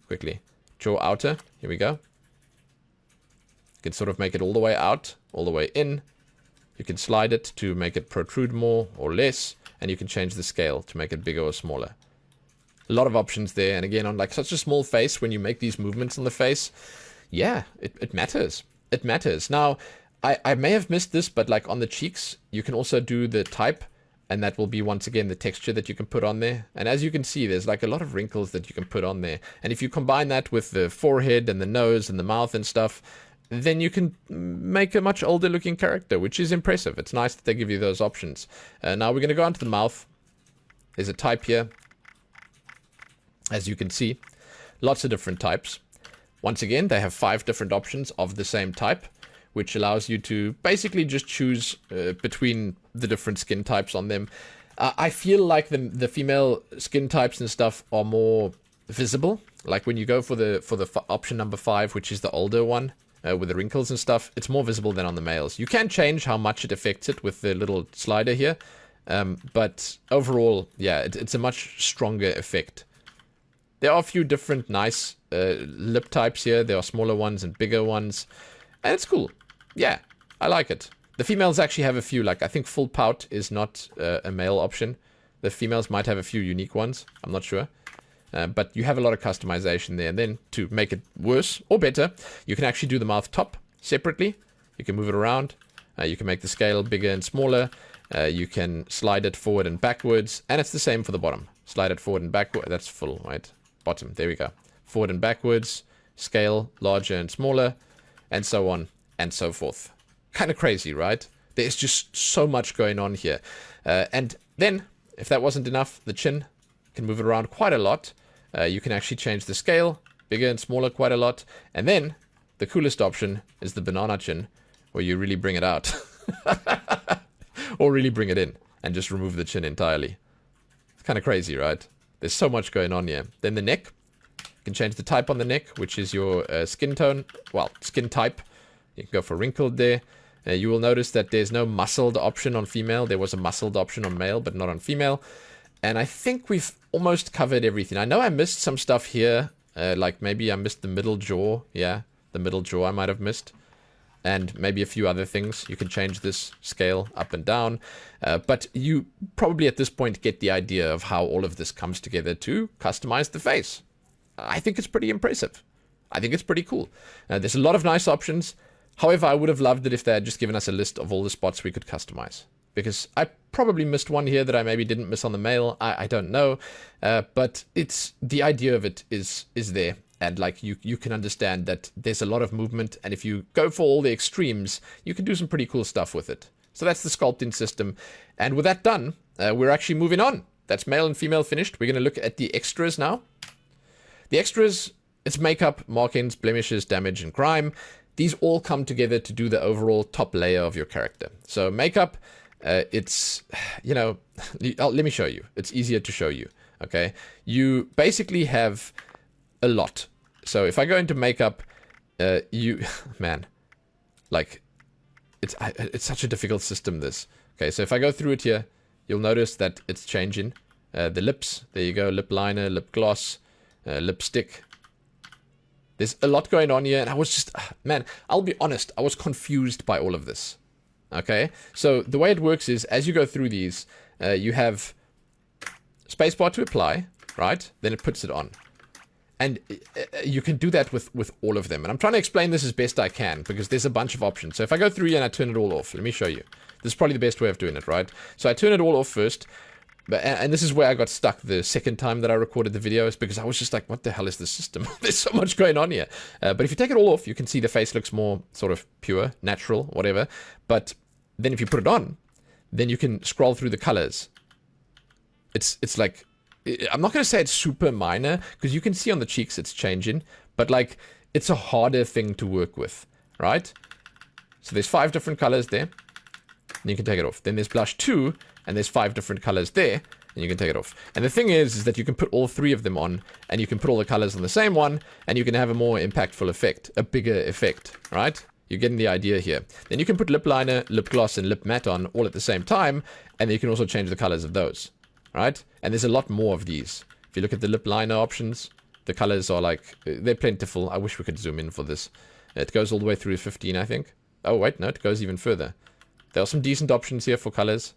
quickly. Jaw outer. Here we go. You can sort of make it all the way out, all the way in. You can slide it to make it protrude more or less. And you can change the scale to make it bigger or smaller. A lot of options there. And again, on like such a small face, when you make these movements on the face, yeah, it matters. It matters. Now, I may have missed this, but like on the cheeks, you can also do the type, and that will be once again the texture that you can put on there. And as you can see, there's like a lot of wrinkles that you can put on there. And if you combine that with the forehead and the nose and the mouth and stuff, then you can make a much older looking character, which is impressive. It's nice that they give you those options. Now we're going to go on to the mouth. There's a type here. As you can see, lots of different types. Once again, they have 5 different options of the same type, which allows you to basically just choose between the different skin types on them. I feel like the female skin types and stuff are more visible. Like when you go for the option number 5, which is the older one with the wrinkles and stuff, it's more visible than on the males. You can change how much it affects it with the little slider here, but overall, yeah, it's a much stronger effect. There are a few different nice lip types here. There are smaller ones and bigger ones, and it's cool. Yeah, I like it. The females actually have a few, like I think full pout is not a male option. The females might have a few unique ones. I'm not sure. But you have a lot of customization there. And then to make it worse or better, you can actually do the mouth top separately. You can move it around. You can make the scale bigger and smaller. You can slide it forward and backwards. And it's the same for the bottom. Slide it forward and backward. That's full, right? Bottom. There we go. Forward and backwards. Scale larger and smaller. And so on and so forth. Kind of crazy, right? There's just so much going on here. And then, if that wasn't enough, the chin can move it around quite a lot. You can actually change the scale, bigger and smaller quite a lot. And then, the coolest option is the banana chin, where you really bring it out. Or really bring it in, and just remove the chin entirely. It's kind of crazy, right? There's so much going on here. Then the neck. You can change the type on the neck, which is your skin tone. Well, skin type. You can go for wrinkled there. You will notice that there's no muscled option on female. There was a muscled option on male, but not on female. And I think we've almost covered everything. I know I missed some stuff here. Like maybe I missed the middle jaw. Yeah, the middle jaw I might have missed. And maybe a few other things. You can change this scale up and down. But you probably at this point get the idea of how all of this comes together to customize the face. I think it's pretty impressive. I think it's pretty cool. There's a lot of nice options. However, I would have loved it if they had just given us a list of all the spots we could customize. Because I probably missed one here that I maybe didn't miss on the male. I don't know. But it's the idea of it is there. And like you can understand that there's a lot of movement. And if you go for all the extremes, you can do some pretty cool stuff with it. So that's the sculpting system. And with that done, we're actually moving on. That's male and female finished. We're going to look at the extras now. The extras, it's makeup, markings, blemishes, damage, and grime. These all come together to do the overall top layer of your character. So makeup, it's, you know, let me show you. It's easier to show you, okay? You basically have a lot. So if I go into makeup, man, like, it's such a difficult system, this. Okay, so if I go through it here, you'll notice that it's changing. The lips, there you go, lip liner, lip gloss. lipstick. There's a lot going on here, and I was just, man, I'll be honest, I was confused by all of this. Okay, so the way it works is, as you go through these, you have spacebar to apply, right? Then it puts it on. And you can do that with all of them. And I'm trying to explain this as best I can, because there's a bunch of options. So if I go through here and I turn it all off, let me show you. This is probably the best way of doing it, right? So I turn it all off first. And this is where I got stuck the second time that I recorded the videos, because I was just like, what the hell is this system? There's so much going on here. But if you take it all off, you can see the face looks more sort of pure, natural, whatever. But then if you put it on, then you can scroll through the colors. It's like, I'm not going to say it's super minor, because you can see on the cheeks it's changing, but like, it's a harder thing to work with, right? So there's 5 different colors there, and you can take it off. Then there's blush 2, and there's 5 different colors there, and you can take it off. And the thing is that you can put all 3 of them on, and you can put all the colors on the same one, and you can have a more impactful effect, a bigger effect, right? You're getting the idea here. Then you can put lip liner, lip gloss, and lip matte on all at the same time, and then you can also change the colors of those, right? And there's a lot more of these. If you look at the lip liner options, the colors are like, they're plentiful. I wish we could zoom in for this. It goes all the way through 15, I think. Oh, wait, no, it goes even further. There are some decent options here for colors.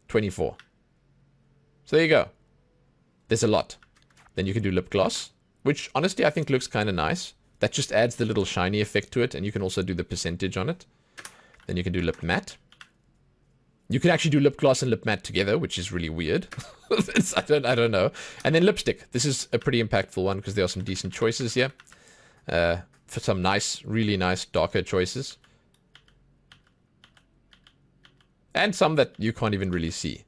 24. So there you go. There's a lot. Then you can do lip gloss, which honestly I think looks kind of nice. That just adds the little shiny effect to it, and you can also do the percentage on it. Then you can do lip matte. You can actually do lip gloss and lip matte together, which is really weird. I don't know. And then lipstick. This is a pretty impactful one, because there are some decent choices here. For some nice, really nice, darker choices. And some that you can't even really see.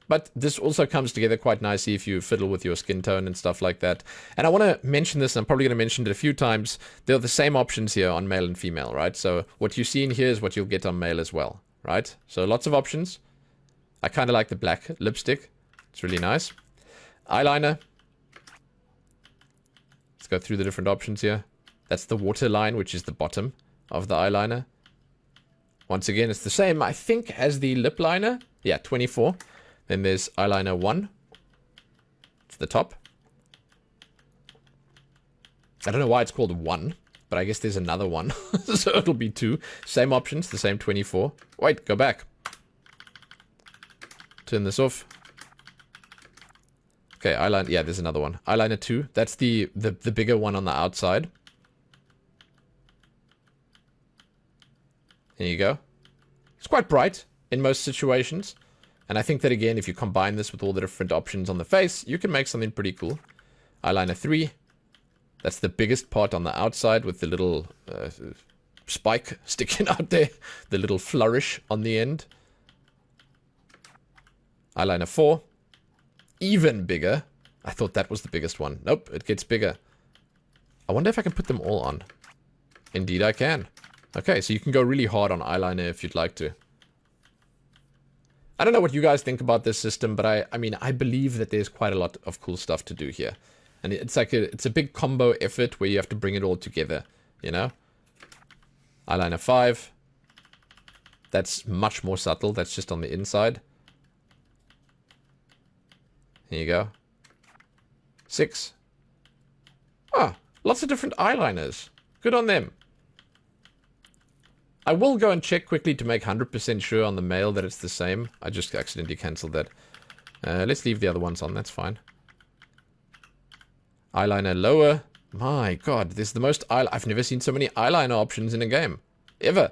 But this also comes together quite nicely if you fiddle with your skin tone and stuff like that. And I want to mention this, and I'm probably going to mention it a few times. There are the same options here on male and female, right? So what you see in here is what you'll get on male as well, right? So lots of options. I kind of like the black lipstick. It's really nice. Eyeliner. Let's go through the different options here. That's the waterline, which is the bottom of the eyeliner. Once again, it's the same, I think, as the lip liner. Yeah, 24. Then there's eyeliner 1. It's the top. I don't know why it's called 1, but I guess there's another one. So it'll be 2. Same options, the same 24. Wait, go back. Turn this off. Okay, eyeliner. Yeah, there's another one. Eyeliner 2. That's the bigger one on the outside. There you go. It's quite bright in most situations. And I think that, again, if you combine this with all the different options on the face, you can make something pretty cool. Eyeliner 3. That's the biggest part on the outside with the little spike sticking out there. The little flourish on the end. Eyeliner 4. Even bigger. I thought that was the biggest one. Nope, it gets bigger. I wonder if I can put them all on. Indeed I can. Okay, so you can go really hard on eyeliner if you'd like to. I don't know what you guys think about this system, but I mean, I believe that there's quite a lot of cool stuff to do here. And it's like it's a big combo effort where you have to bring it all together, you know? Eyeliner 5. That's much more subtle. That's just on the inside. Here you go. 6. Ah, lots of different eyeliners. Good on them. I will go and check quickly to make 100% sure on the male that it's the same. I just accidentally cancelled that. Let's leave the other ones on, that's fine. Eyeliner lower. My god, this is the most eyeliner. I've never seen so many eyeliner options in a game. Ever.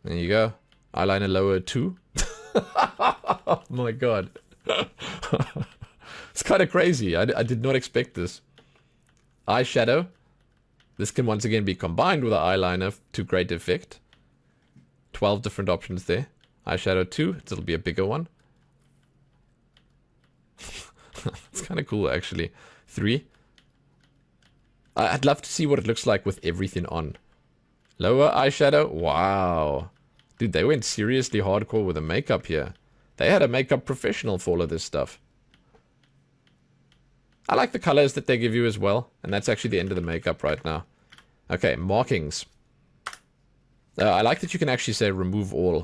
There you go. Eyeliner lower 2. Oh my god. It's kind of crazy. I did not expect this. Eyeshadow. This can once again be combined with an eyeliner to great effect. 12 different options there. Eyeshadow 2. It'll be a bigger one. It's kind of cool, actually. 3. I'd love to see what it looks like with everything on. Lower eyeshadow. Wow. Dude, they went seriously hardcore with the makeup here. They had a makeup professional for all of this stuff. I like the colors that they give you as well. And that's actually the end of the makeup right now. Okay, markings. I like that you can actually say remove all.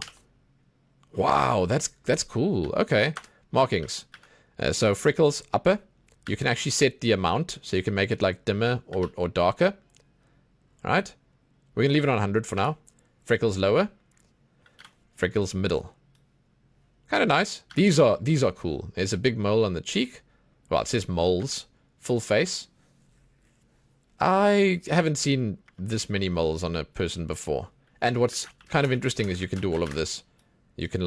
Wow, that's cool. Okay, markings. So Freckles upper, you can actually set the amount, so you can make it like dimmer or darker. Alright, we're going to leave it on 100 for now. Freckles lower, Freckles middle. Kind of nice. These are cool. There's a big mole on the cheek. Well, it says moles. Full face. I haven't seen this many moles on a person before. And what's kind of interesting is you can do all of this. You can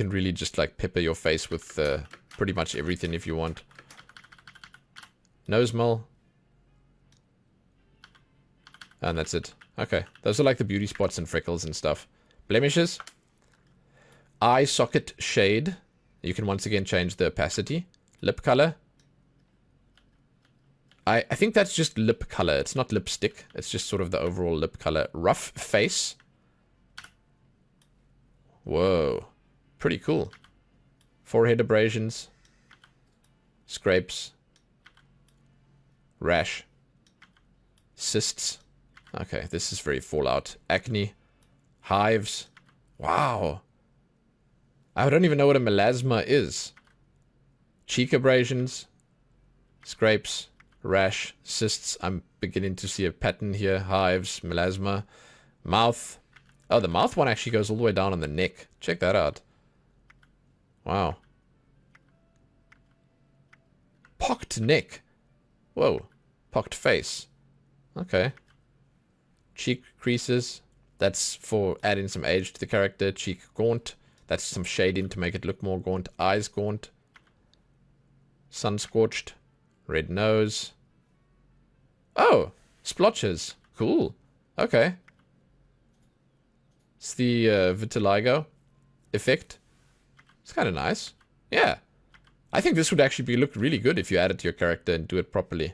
really just like pepper your face with pretty much everything if you want. Nose mole. And that's it. Okay. Those are like the beauty spots and freckles and stuff. Blemishes. Eye socket shade. You can once again change the opacity. Lip color. I think that's just lip color. It's not lipstick. It's just sort of the overall lip color. Rough face. Whoa. Pretty cool. Forehead abrasions. Scrapes. Rash. Cysts. Okay, this is very Fallout. Acne. Hives. Wow. I don't even know what a melasma is. Cheek abrasions. Scrapes. Rash. Cysts. I'm beginning to see a pattern here. Hives. Melasma. Mouth. Oh, the mouth one actually goes all the way down on the neck. Check that out. Wow. Pocked neck. Whoa. Pocked face. Okay. Cheek creases. That's for adding some age to the character. Cheek gaunt. That's some shading to make it look more gaunt. Eyes gaunt. Sun scorched. Red nose. Oh! Splotches. Cool. Okay. It's the vitiligo effect. It's kind of nice. Yeah. I think this would actually look really good if you add it to your character and do it properly.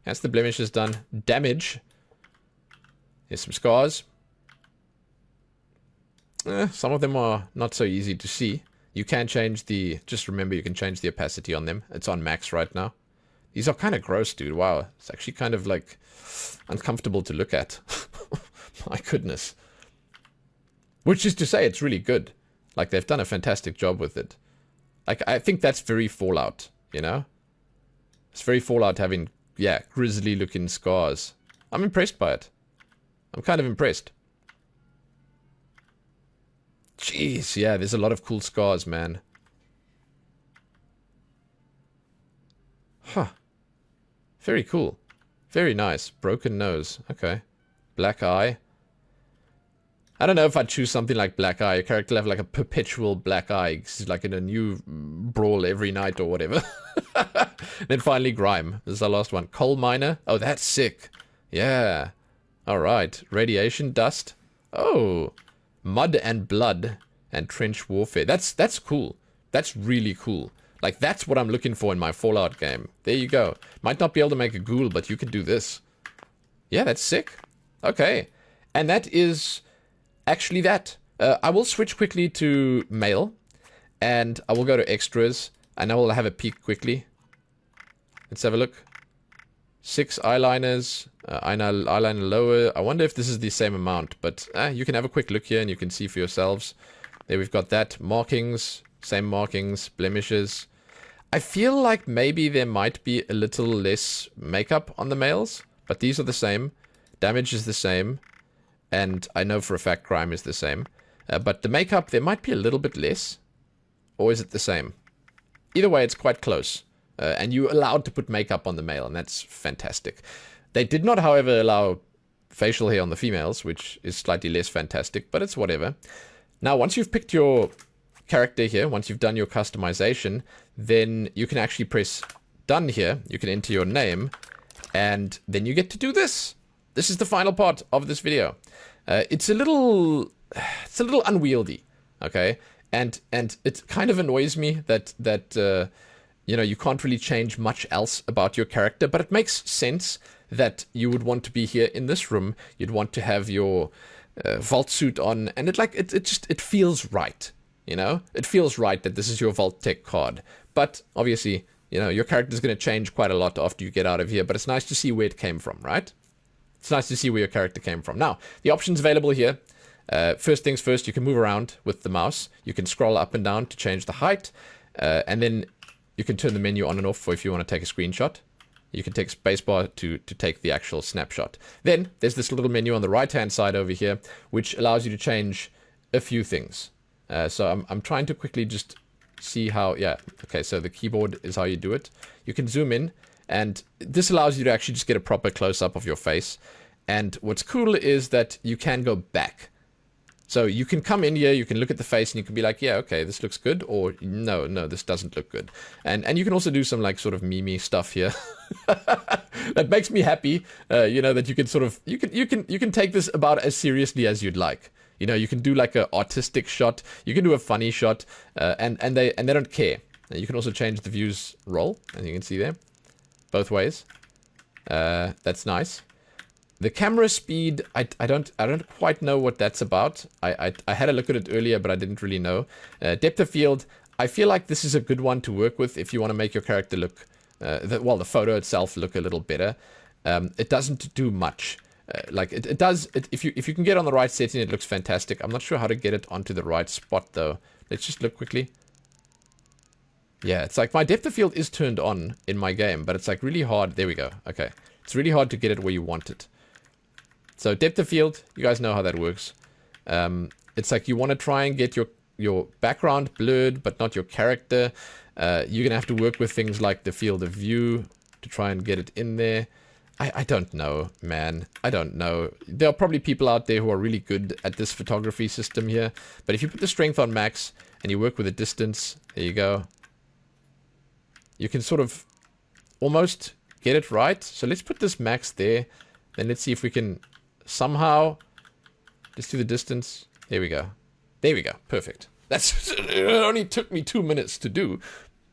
That's the blemishes done. Damage. Here's some scars. Some of them are not so easy to see. You can change the... Just remember you can change the opacity on them. It's on max right now. These are kind of gross, dude. Wow. It's actually kind of like uncomfortable to look at. My goodness. Which is to say it's really good. Like they've done a fantastic job with it. Like I think that's very Fallout, you know? It's very Fallout having, yeah, grisly looking scars. I'm impressed by it. I'm kind of impressed. Jeez, yeah, there's a lot of cool scars, man. Huh. Very cool. Very nice. Broken nose. Okay. Black eye. I don't know if I'd choose something like black eye. A character will have like a perpetual black eye. He's like in a new brawl every night or whatever. Then finally grime. This is our last one. Coal miner. Oh, that's sick. Yeah. Alright. Radiation dust. Oh. Mud and blood and trench warfare. That's cool. That's really cool. Like, that's what I'm looking for in my Fallout game. There you go. Might not be able to make a ghoul, but you can do this. Yeah, that's sick. Okay. And that is actually that. I will switch quickly to mail. And I will go to extras. And I will have a peek quickly. Let's have a look. 6 eyeliners. Eyeliner lower. I wonder if this is the same amount. But you can have a quick look here and you can see for yourselves. There we've got that. Markings. Same markings. Blemishes. I feel like maybe there might be a little less makeup on the males. But these are the same. Damage is the same. And I know for a fact crime is the same. But the makeup, there might be a little bit less. Or is it the same? Either way, it's quite close. And you're allowed to put makeup on the male, and that's fantastic. They did not, however, allow facial hair on the females, which is slightly less fantastic, but it's whatever. Now, once you've picked your character here, once you've done your customization, then you can actually press done here. You can enter your name, and then you get to do this. This is the final part of this video. It's a little unwieldy, okay? And it kind of annoys me that you know, you can't really change much else about your character, but it makes sense that you would want to be here in this room. You'd want to have your vault suit on, and it feels right, you know? It feels right that this is your Vault Tech card. But obviously, you know, your character's going to change quite a lot after you get out of here, but it's nice to see where it came from, right? It's nice to see where your character came from. Now, the options available here. First things first, you can move around with the mouse. You can scroll up and down to change the height. And then you can turn the menu on and off for if you want to take a screenshot. You can take spacebar to take the actual snapshot. Then there's this little menu on the right-hand side over here, which allows you to change a few things. So I'm trying to quickly just see how, yeah, okay, so the keyboard is how you do it. You can zoom in, and this allows you to actually just get a proper close-up of your face. And what's cool is that you can go back. So you can come in here, you can look at the face, and you can be like, yeah, okay, this looks good, or no, this doesn't look good. And you can also do some like sort of meme stuff here. That makes me happy, you know, that you can sort of, you can take this about as seriously as you'd like. You know, you can do like an artistic shot, you can do a funny shot, and they don't care. You can also change the view's role, as you can see there, both ways. That's nice. The camera speed, I don't quite know what that's about. I had a look at it earlier, but I didn't really know. Depth of field, I feel like this is a good one to work with if you want to make your character look, the photo itself look a little better. It doesn't do much. Like it does, if you can get on the right setting, it looks fantastic. I'm not sure how to get it onto the right spot though. Let's just look quickly. Yeah, it's like my depth of field is turned on in my game, but it's like really hard. There we go. Okay, it's really hard to get it where you want it. So depth of field, you guys know how that works. It's like you want to try and get your background blurred, but not your character. You're going to have to work with things like the field of view to try and get it in there. I don't know, man. I don't know. There are probably people out there who are really good at this photography system here. But if you put the strength on max and you work with the distance, there you go. You can sort of almost get it right. So let's put this max there. Then let's see if we can somehow just do the distance. There we go. There we go. Perfect. It only took me 2 minutes to do.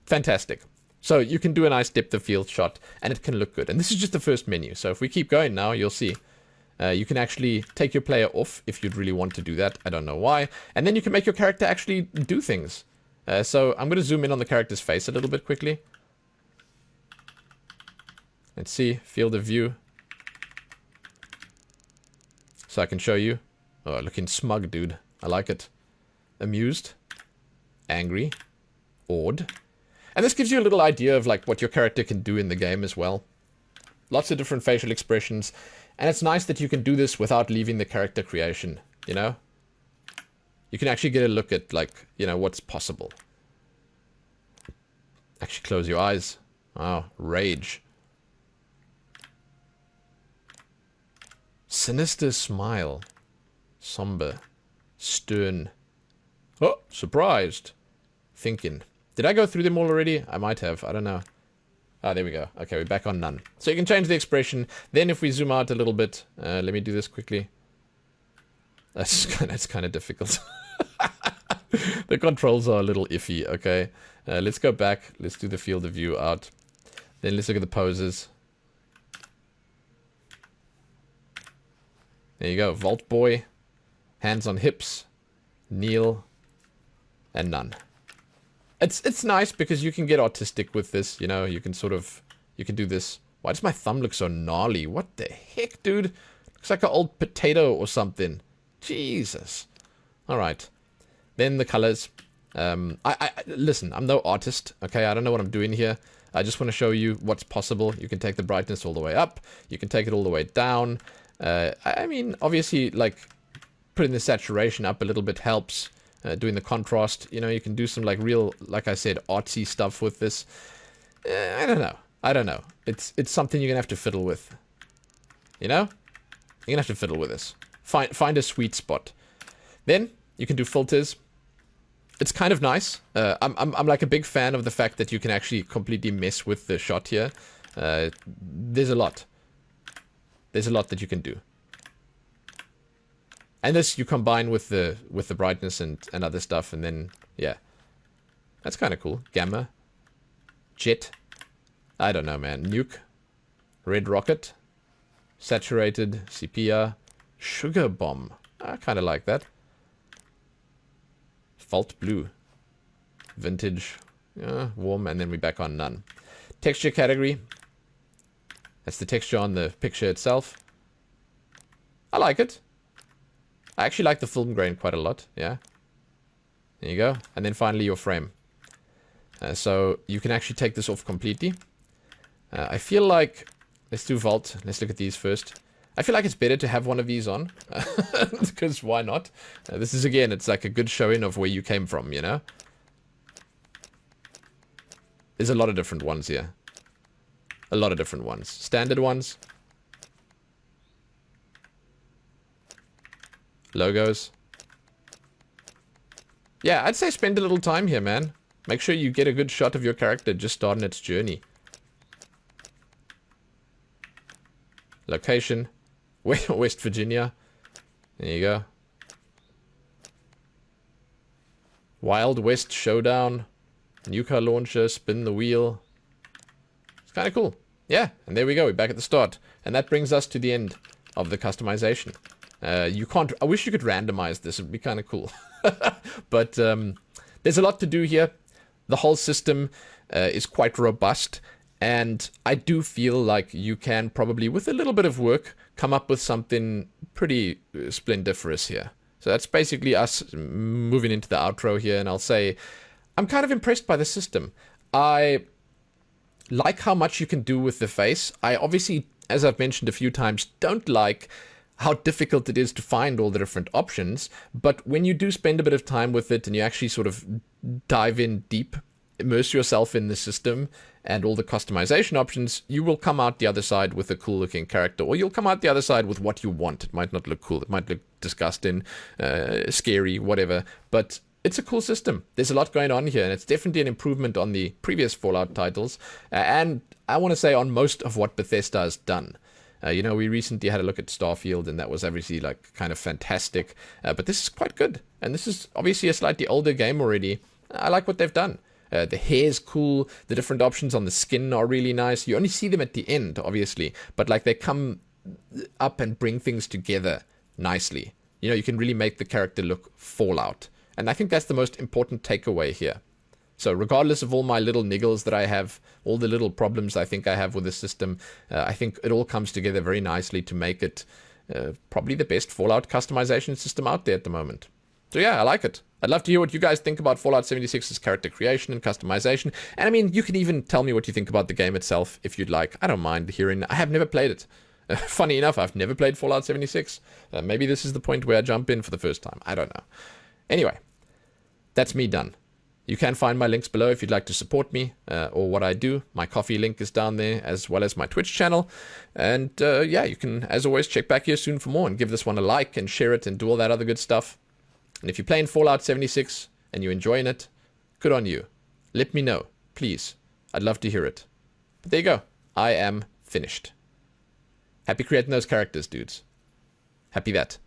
Fantastic. So you can do a nice depth of field shot and it can look good. And this is just the first menu. So if we keep going now, you'll see. You can actually take your player off if you'd really want to do that. I don't know why. And then you can make your character actually do things. So I'm going to zoom in on the character's face a little bit quickly. Let's see. Field of view. So I can show you. Oh, looking smug, dude. I like it. Amused. Angry. Awed. And this gives you a little idea of like what your character can do in the game as well. Lots of different facial expressions. And it's nice that you can do this without leaving the character creation, you know? You can actually get a look at like, you know, what's possible. Actually close your eyes. Oh, rage. Sinister smile. Somber. Stern. Oh, surprised. Thinking. Did I go through them all already? I might have. I don't know. Ah, there we go. Okay, we're back on none. So you can change the expression. Then if we zoom out a little bit. Let me do this quickly. That's kind of difficult. The controls are a little iffy. Okay. Let's go back. Let's do the field of view out. Then let's look at the poses. There you go. Vault boy. Hands on hips. Kneel. And none. It's nice because you can get artistic with this, you know, you can do this. Why does my thumb look so gnarly? What the heck, dude? Looks like an old potato or something. Jesus. Alright. Then the colors. Listen, I'm no artist, okay? I don't know what I'm doing here. I just want to show you what's possible. You can take the brightness all the way up. You can take it all the way down. I mean, obviously, like, putting the saturation up a little bit helps. Doing the contrast, you know, you can do some like real, like I said, artsy stuff with this. I don't know. It's something you're gonna have to fiddle with. You know, you're gonna have to fiddle with this. Find a sweet spot. Then you can do filters. It's kind of nice. I'm like a big fan of the fact that you can actually completely mess with the shot here. There's a lot. There's a lot that you can do. And this you combine with the brightness and other stuff, and then, yeah. That's kind of cool. Gamma. Jet. I don't know, man. Nuke. Red rocket. Saturated. Sepia. Sugar bomb. I kind of like that. Fault blue. Vintage. Warm, and then we're back on none. Texture category. That's the texture on the picture itself. I like it. I actually like the film grain quite a lot, yeah. There you go. And then finally your frame. So you can actually take this off completely. I feel like, let's do Vault. Let's look at these first. I feel like it's better to have one of these on, because why not? This is, again, it's like a good showing of where you came from, you know? There's a lot of different ones here. A lot of different ones. Standard ones. Logos. Yeah, I'd say spend a little time here, man. Make sure you get a good shot of your character just starting its journey. Location. West Virginia. There you go. Wild West Showdown. New car launcher. Spin the wheel. It's kind of cool. Yeah, and there we go. We're back at the start. And that brings us to the end of the customization. You can't... I wish you could randomize this. It would be kind of cool. But there's a lot to do here. The whole system is quite robust. And I do feel like you can probably, with a little bit of work, come up with something pretty splendiferous here. So that's basically us moving into the outro here. And I'll say, I'm kind of impressed by the system. I like how much you can do with the face. I obviously, as I've mentioned a few times, don't like how difficult it is to find all the different options. But when you do spend a bit of time with it and you actually sort of dive in deep, immerse yourself in the system and all the customization options, you will come out the other side with a cool looking character, or you'll come out the other side with what you want. It might not look cool, it might look disgusting, scary, whatever, but it's a cool system. There's a lot going on here, and it's definitely an improvement on the previous Fallout titles, and I want to say on most of what Bethesda has done. You know, we recently had a look at Starfield, and that was obviously like kind of fantastic, but this is quite good, and this is obviously a slightly older game already. I like what they've done. The hair's cool, the different options on the skin are really nice. You only see them at the end, obviously, but like they come up and bring things together nicely. You know, you can really make the character look Fallout. And I think that's the most important takeaway here. So regardless of all my little niggles that I have, all the little problems I think I have with the system, I think it all comes together very nicely to make it probably the best Fallout customization system out there at the moment. So yeah, I like it. I'd love to hear what you guys think about Fallout 76's character creation and customization. And I mean, you can even tell me what you think about the game itself if you'd like. I don't mind hearing. I have never played it. Funny enough, I've never played Fallout 76. Maybe this is the point where I jump in for the first time. I don't know. Anyway, that's me done. You can find my links below if you'd like to support me or what I do. My coffee link is down there, as well as my Twitch channel. And yeah, you can, as always, check back here soon for more and give this one a like and share it and do all that other good stuff. And if you're playing Fallout 76 and you're enjoying it, good on you. Let me know, please. I'd love to hear it. But there you go. I am finished. Happy creating those characters, dudes. Happy that.